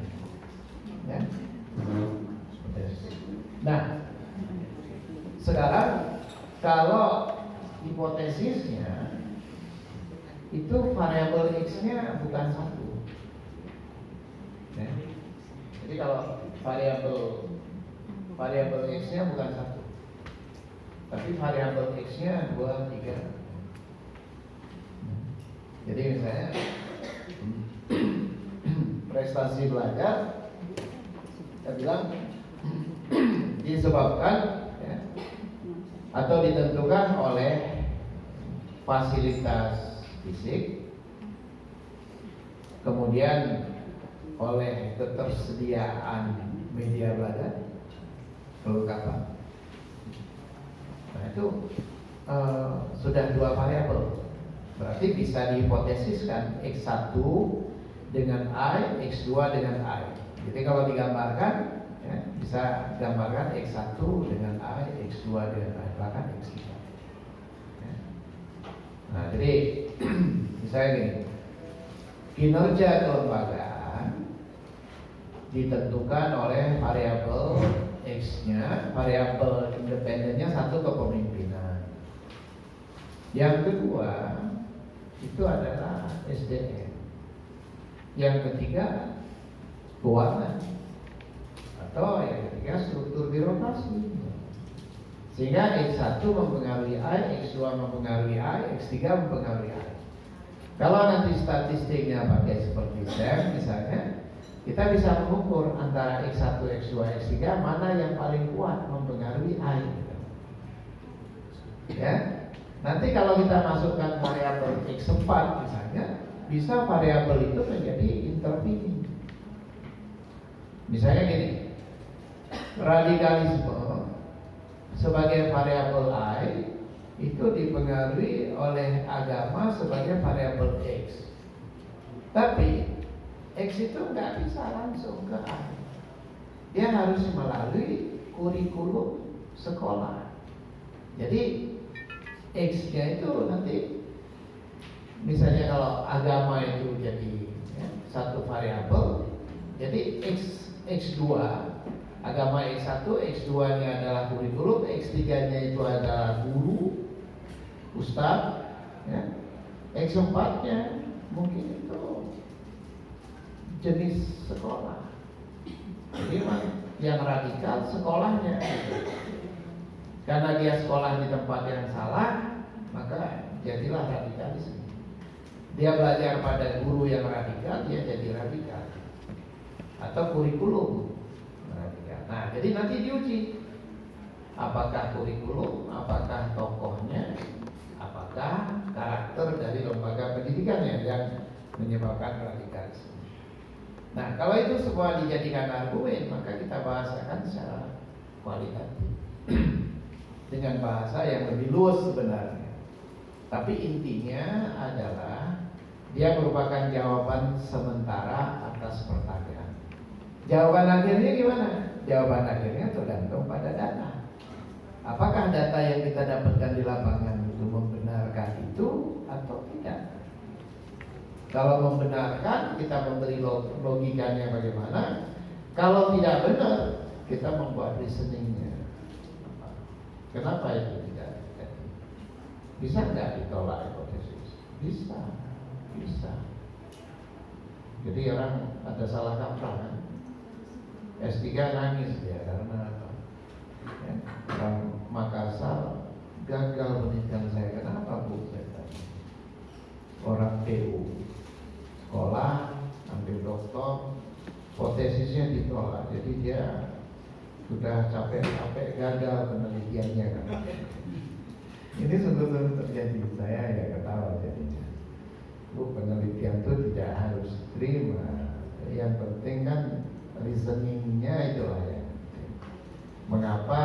ya. Nah, sekarang kalau hipotesisnya itu variabel x-nya bukan satu, ya. Jadi kalau variabel x-nya bukan satu, tapi variabel x-nya 2, 3. Jadi misalnya prestasi belajar, kita bilang disebabkan ya, atau ditentukan oleh fasilitas fisik, kemudian oleh ketersediaan media belajar, kelengkapan. Nah itu sudah 2 variabel. Berarti bisa dihipotesiskan x1 dengan I, x2 dengan I. Jadi kalau digambarkan ya, bisa gambarkan x1 dengan I, x2 dengan I, bahkan x3 ya. Nah jadi misalnya ini kinerja kelembagaan ditentukan oleh variabel x-nya, variabel independennya satu kepemimpinan. Yang kedua itu adalah SDM. Yang ketiga keuangan, atau yang ketiga struktur birokrasi. Sehingga X1 mempengaruhi I, X2 mempengaruhi I, X3 mempengaruhi I. Kalau nanti statistiknya pakai seperti SEM misalnya, kita bisa mengukur antara X1, X2, X3 mana yang paling kuat mempengaruhi I. Ya. Nanti kalau kita masukkan variabel X4 misalnya, bisa variabel itu menjadi intervening. Misalnya gini, radikalisme sebagai variabel I itu dipengaruhi oleh agama sebagai variabel X. Tapi X itu nggak bisa langsung ke I. Dia harus melalui kurikulum sekolah. Jadi X-nya itu nanti misalnya kalau agama itu jadi ya, satu variabel, jadi X2 Agama X1, X2-nya adalah kurikulum, X3-nya itu adalah guru, ustadz, ya. X4-nya mungkin itu jenis sekolah. Jadi yang radikal sekolahnya. Karena dia sekolah di tempat yang salah, maka jadilah radikalisme. Dia belajar pada guru yang radikal, dia jadi radikal. Atau kurikulum radikal. Nah, jadi nanti diuji. Apakah kurikulum, apakah tokohnya, apakah karakter dari lembaga pendidikannya yang menyebabkan radikalisme. Nah, kalau itu semua dijadikan argumen, maka kita bahasakan secara kualitatif dengan bahasa yang lebih luas sebenarnya. Tapi intinya adalah dia merupakan jawaban sementara atas pertanyaan. Jawaban akhirnya gimana? Jawaban akhirnya tergantung pada data. Apakah data yang kita dapatkan di lapangan itu membenarkan itu atau tidak? Kalau membenarkan, kita memberi logikanya bagaimana. Kalau tidak benar, kita membuat reasoningnya. Kenapa itu tidak terjadi? Bisa nggak ditolak hipotesis? Bisa. Jadi orang ada salah kaprah kan? S3 nangis dia karena apa? Ya, orang Makassar gagal pendidikan saya. Kenapa Bu? Saya tanya. Orang TU sekolah, ambil doktor, hipotesisnya ditolak. Jadi dia sudah capek-capek gagal penelitiannya kan. Ini sebetulnya terjadi, saya ya ketawa jadinya. Bu, penelitian itu tidak harus terima. Yang penting kan reasoningnya itulah ya. Mengapa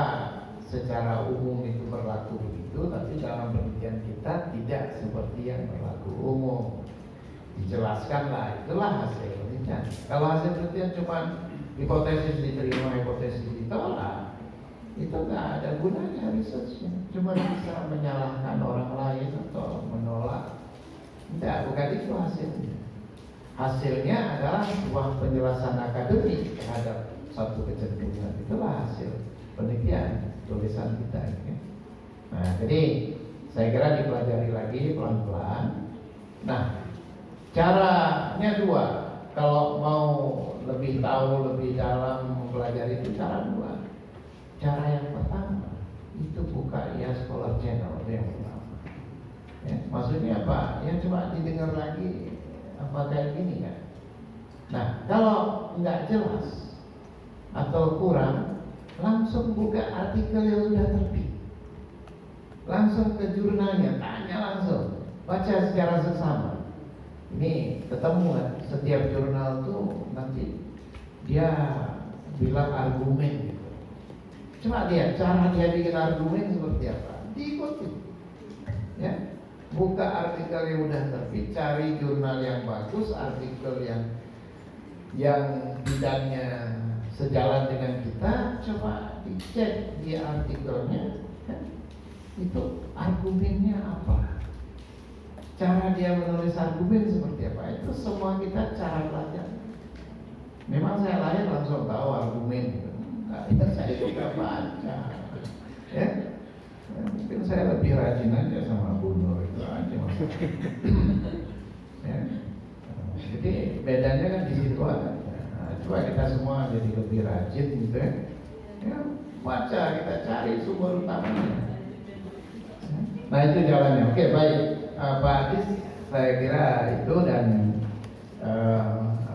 secara umum itu berlaku begitu, tapi dalam penelitian kita tidak seperti yang berlaku umum. Dijelaskanlah, itulah hasil penelitian. Kalau hasil penelitian cuma hipotesis diterima, hipotesis ditolak, itu nggak ada gunanya researchnya. Cuma bisa menyalahkan orang lain atau menolak. Tidak, bukan itu hasilnya. Hasilnya adalah sebuah penjelasan akademik terhadap satu kecenderungan. Itulah hasil penelitian tulisan kita ini. Nah, jadi saya kira dipelajari lagi pelan-pelan. Nah, caranya dua. Kalau mau lebih tahu lebih dalam mempelajari itu cara dua. Cara yang pertama itu buka ya Scholar Channel, itu yang pertama. Ya, maksudnya apa? Ya coba didengar lagi apa kayak gini kan. Nah, kalau nggak jelas atau kurang, langsung buka artikel yang sudah terbit. Langsung ke jurnalnya, tanya langsung, baca secara seksama. Ini ketemu kan, setiap jurnal tuh nanti dia bilang argumen gitu. Coba lihat cara dia bikin argumen seperti apa, diikuti. Ya, buka artikel yang udah terbit, cari jurnal yang bagus, artikel yang bidangnya sejalan dengan kita, coba dicek di artikelnya, kan? Itu argumennya apa, cara dia menulis argumen seperti apa, itu semua kita cara belajar. Memang saya lahir langsung tahu argumen gitu. Nah, itu saya juga baca, ya. Mungkin saya lebih rajin aja sama Bu Nur itu aja. Ya. Jadi bedanya kan di situ aja. Nah, coba kita semua jadi lebih rajin gitu ya. Ya, baca, kita cari sumber utamanya. Nah, itu jalannya. Oke, baik. Pak Adis, saya kira itu dan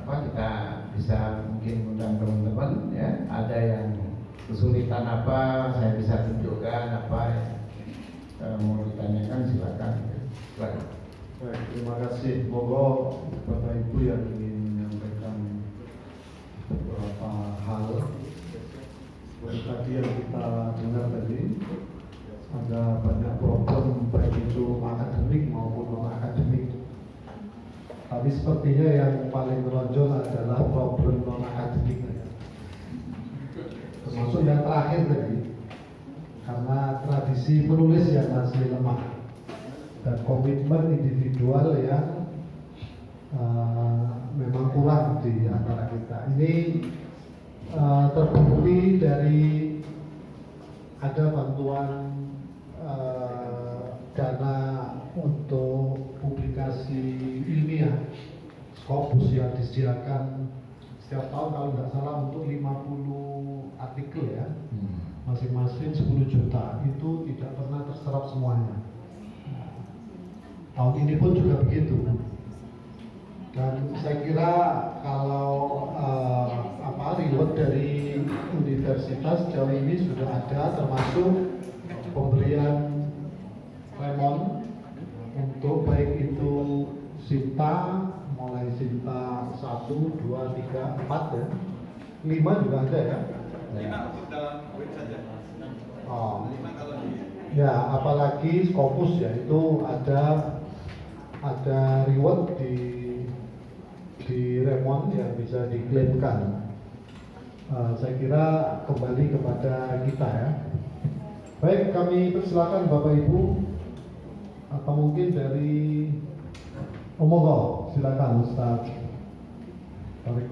kita bisa mungkin undang teman-teman ya. Ada yang kesulitan apa, saya bisa tunjukkan apa yang mau ditanyakan, silakan. Silakan. Baik, terima kasih. Monggo Bapak Ibu yang ingin menyampaikan beberapa hal seperti tadi yang kita dengar tadi, ada banyak problem baik itu akademik maupun non akademik. Tapi sepertinya yang paling menonjol adalah problem non akademik, termasuk yang terakhir tadi, karena tradisi penulis yang masih lemah dan komitmen individual yang memang kurang di antara kita. Ini terbukti dari ada bantuan dana untuk publikasi ilmiah Scopus yang disediakan setiap tahun kalau nggak salah untuk 50 artikel ya, masing-masing 10 juta, itu tidak pernah terserap semuanya. Tahun ini pun juga begitu. Dan saya kira kalau reward dari universitas sejauh ini sudah ada, termasuk pemberian lemon untuk baik itu Sinta, mulai Sinta 1, 2, 3, 4 ya, 5 juga ada ya. 5 untuk dalam web saja. Oh. 5 kalau di. Ya, apalagi Scopus ya, itu ada reward di Remon yang bisa diklaimkan. Saya kira kembali kepada kita ya. Baik, kami persilakan Bapak Ibu, atau mungkin dari monggo, silakan Ustaz Tarik.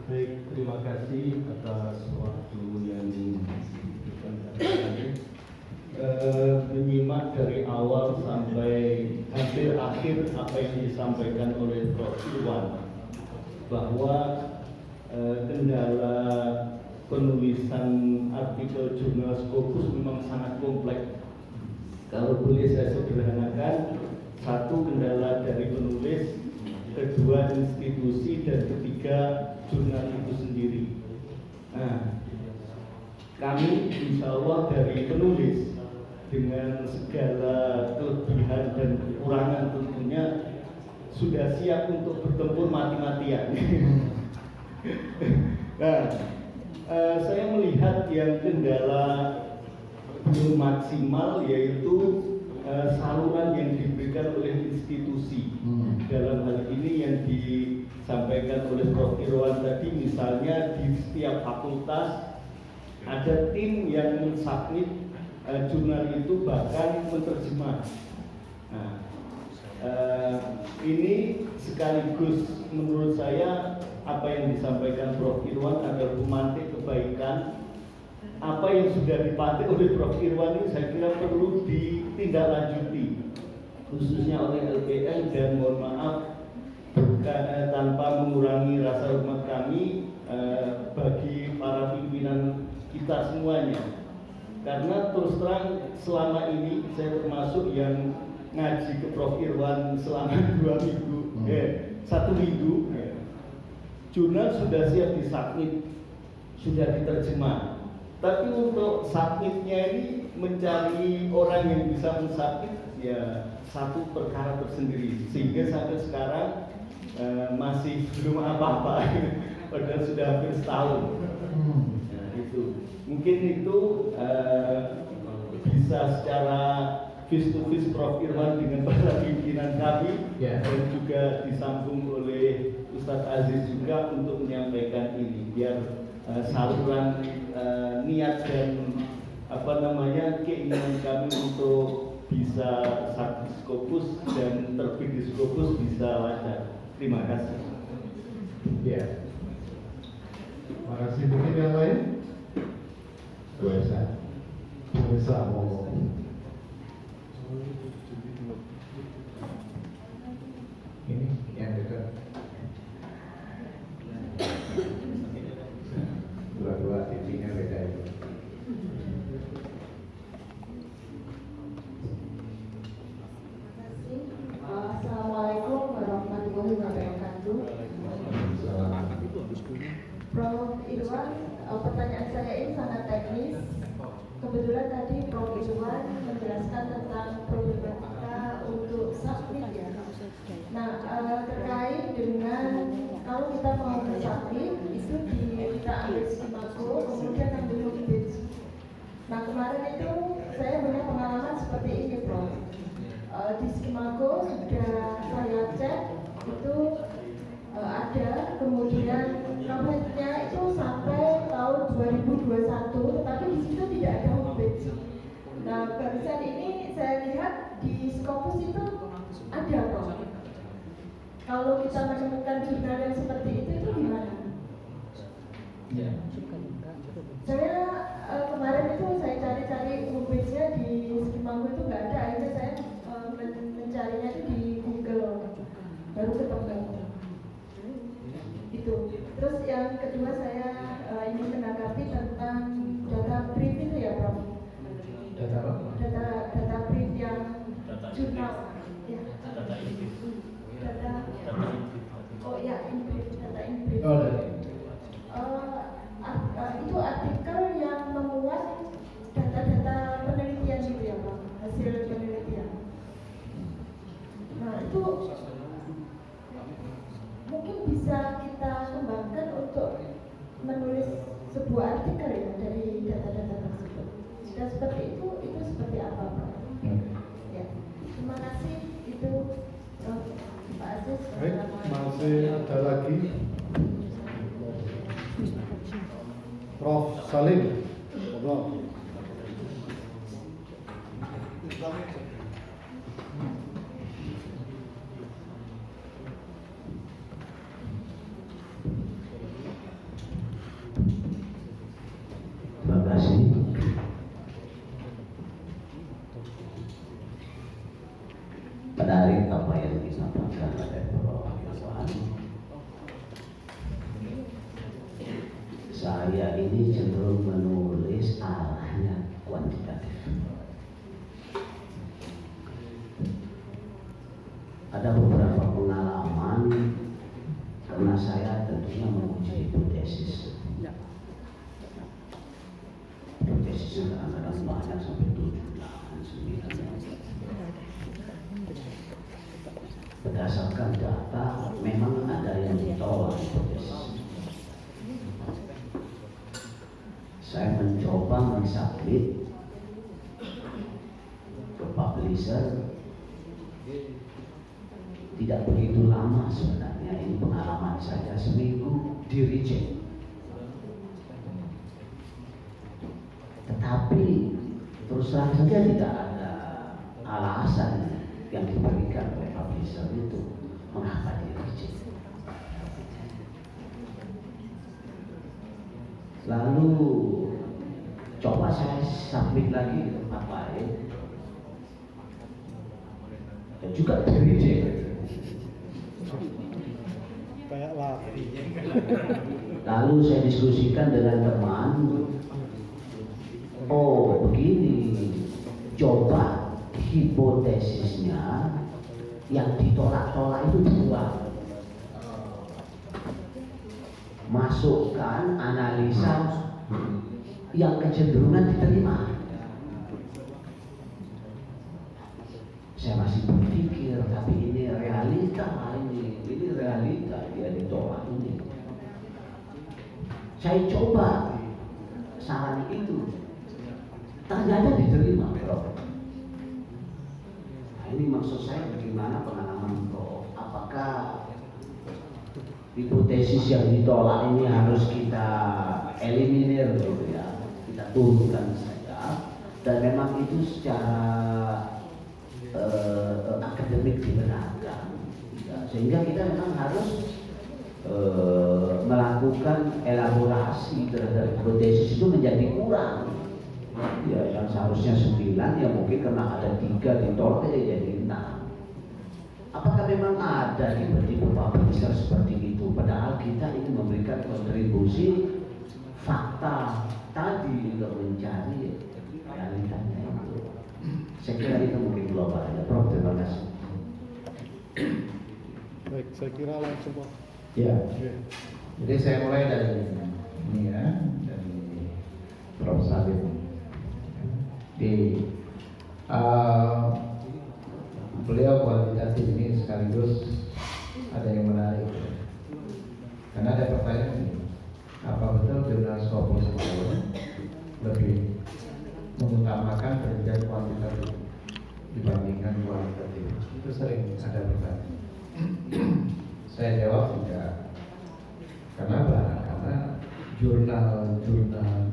Baik, terima kasih atas waktu yang diberikan kami. Menyimak dari awal sampai hampir akhir apa yang disampaikan oleh Prof. Irwan, bahwa kendala penulisan artikel jurnal Scopus memang sangat kompleks. Kalau boleh saya sederhanakan, satu kendala dari penulis, kedua institusi, dan ketiga jurnal itu sendiri. Nah, kami insya Allah dari penulis dengan segala kelebihan dan kekurangan tentunya sudah siap untuk bertempur mati-matian. Nah, saya melihat yang kendala belum maksimal yaitu saluran yang diberikan oleh institusi. Dalam hal ini yang disampaikan oleh Prof. Irwan tadi, misalnya di setiap fakultas ada tim yang mensubmit jurnal itu, bahkan menerjemah. Nah, ini sekaligus menurut saya apa yang disampaikan Prof. Irwan adalah pemantik kebaikan. Apa yang sudah dipantik oleh Prof. Irwan ini saya kira perlu ditindaklanjuti, khususnya oleh LPM, dan mohon maaf tanpa mengurangi rasa hormat kami bagi para pimpinan kita semuanya. Karena terus terang selama ini saya termasuk yang ngaji ke Prof. Irwan selama 1 minggu. Jurnal sudah siap disubmit, sudah diterjemah. Tapi untuk submitnya ini mencari orang yang bisa mensubmit ya satu perkara tersendiri, sehingga sampai sekarang masih belum apa-apa padahal sudah hampir setahun. Nah, itu mungkin itu bisa secara face to face Prof. Irwan dengan para pimpinan kami, dan juga disambung oleh Ustadz Aziz juga untuk menyampaikan ini, biar saluran niat dan keinginan kami untuk bisa submit Scopus dan terbit di Scopus bisa lancar. Terima kasih. Ya. Terima kasih. Mungkin yang lain? Bisa ngomong. Ini yang dekat. Dua-dua titiknya beda itu. Assalamualaikum warahmatullahi wabarakatuh. Prof. Irwan, pertanyaan saya ini sangat teknis. Kebetulan tadi Prof. Irwan menjelaskan tentang problematika untuk submit ya. Nah, terkait dengan kalau kita mau bersubmit itu kita ambil skimago, kemudian ambil pitch. Nah, kemarin itu saya punya pengalaman seperti ini, Prof. Di skimago sudah saya cek itu ada, kemudian pamfletnya kita menemukan jurnal yang seperti itu gimana? Ya. Saya kemarin itu saya cari-cari homepage-nya di Skimangku itu nggak ada, akhirnya saya mencarinya itu di Google, baru ketemu. Itu. Terus yang kedua saya ingin menanggapi tentang data brief itu ya, Prof. Data apa? Data brief yang jurnal. Ya. Data in brief. Data. Oh ya, in brief, data in brief. Oh, dari. Itu artikel yang memuat data-data penelitian gitu ya, Pak, hasil penelitian. Nah itu mungkin bisa kita kembangkan untuk menulis sebuah artikel ya dari data-data tersebut. Dan seperti itu seperti apa, Pak? Ya, terima kasih. Itu Pak Aziz. Baik, masih ada lagi Prof. Salim. Prof. Terima kasih. Menarik apa yang disampaikan oleh Prof. Irwan. Saya ini cenderung menulis arahnya kuantitatif. Ada beberapa pengalaman karena saya tentunya menguji hipotesis. Hipotesisnya kadang-kadang banyak sampai 7, 8, 9. Berdasarkan data memang ada yang ditolak hipotesis. Saya mencoba mensubmit ke publisher, tidak begitu lama sebenarnya, ini pengalaman saja, seminggu di reject. Tetapi terus terang saja tidak ada alasan yang diberikan oleh publisher itu mengapa di reject. Lalu coba saya submit lagi di tempat lain dan juga di reject. Kayak lari. Lalu saya diskusikan dengan teman, oh begini, coba hipotesisnya yang ditolak-tolak itu dibuang. Masukkan analisa yang kecenderungan diterima. Saya masih berpikir, tapi ini realita, ini realita dia ditolak ini. Saya coba saran itu, ternyata diterima, Prof. Nah, ini maksud saya bagaimana pengalaman Prof. Apakah hipotesis yang ditolak ini harus kita eliminir gitu ya, kita turunkan saja, dan memang itu secara akademik dibenarkan ya, sehingga kita memang harus melakukan elaborasi terhadap hipotesis itu menjadi kurang ya, yang seharusnya 9 ya mungkin karena ada 3 ditolak jadi 6. Apakah memang ada tipe-tipe publisher seperti itu? Padahal kita ingin memberikan kontribusi fakta tadi untuk mencari realitanya itu. Saya kira itu mungkin global ya, Prof. Terima kasih. Baik, saya kira langsung Prof. Ya. Oke. Jadi saya mulai dari ini ya, dari Prof. Salim. Beliau kualitatif ini sekaligus ada yang menarik ya. Karena ada pertanyaan ini, apa betul jurnal Scopus itu lebih mengutamakan penelitian kuantitatif dibandingkan kualitatif? Itu sering ada pertanyaan. Saya jawab tidak. Kenapa? Karena jurnal-jurnal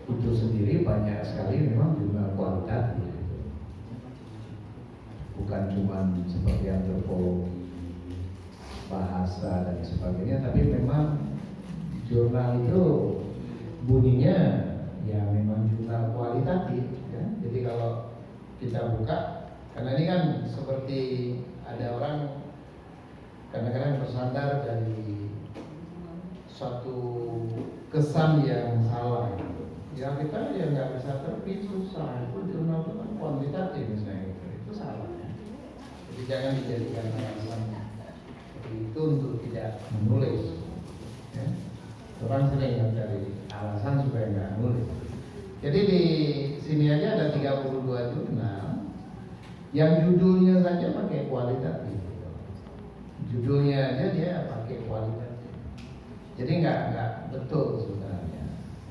itu sendiri banyak sekali memang jurnal kualitatif. Bukan cuma seperti antropologi, bahasa dan sebagainya, tapi memang jurnal itu bunyinya ya memang jurnal kualitatif ya. Jadi kalau kita buka, karena ini kan seperti ada orang kadang-kadang bersandar dari suatu kesan yang salah gitu. Ya kita ya nggak bisa terbit, susah. Itu jurnal itu kan kuantitatif misalnya gitu. Itu salah ya. Jadi jangan dijadikan alasan seperti itu untuk tidak menulis ya. Orang sering mencari alasan supaya nggak nulis. Jadi di sini aja ada 32 jurnal yang judulnya saja pakai kualitatif. Judulnya aja dia pakai kualitatif. Jadi nggak betul sebenarnya.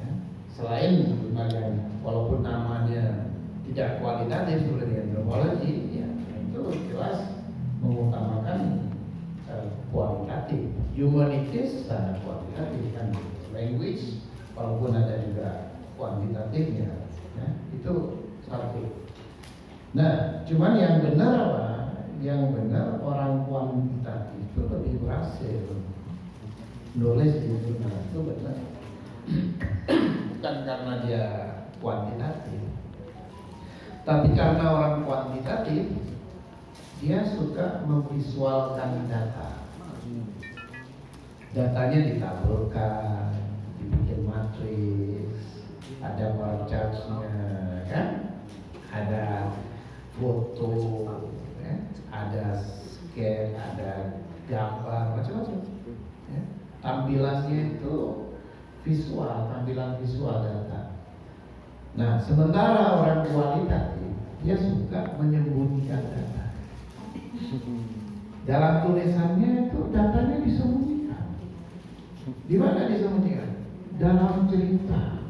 Ya. Selain jurnal yang walaupun namanya tidak kualitatif seperti antropologi, ya itu jelas mengutamakan kualitatif. Humanities sangat kualitatif kan. Language walaupun ada juga kuantitatifnya, ya, itu satu. Nah, cuman yang benar apa? Yang benar orang kuantitatif itu lebih berhasil nulis di jurnal itu benar. Bukan karena dia kuantitatif, tapi karena orang kuantitatif dia suka memvisualkan data. Datanya ditaburkan, dibikin matriks, ada bar chartnya, kan? Ada foto, ya? Ada scan, ada gambar, macam-macam. Ya? Tampilannya itu visual, tampilan visual data. Nah, sementara orang kualitatif dia suka menyembunyikan data. Dalam tulisannya itu datanya disembunyikan. Di mana disembunyikan? Dalam cerita.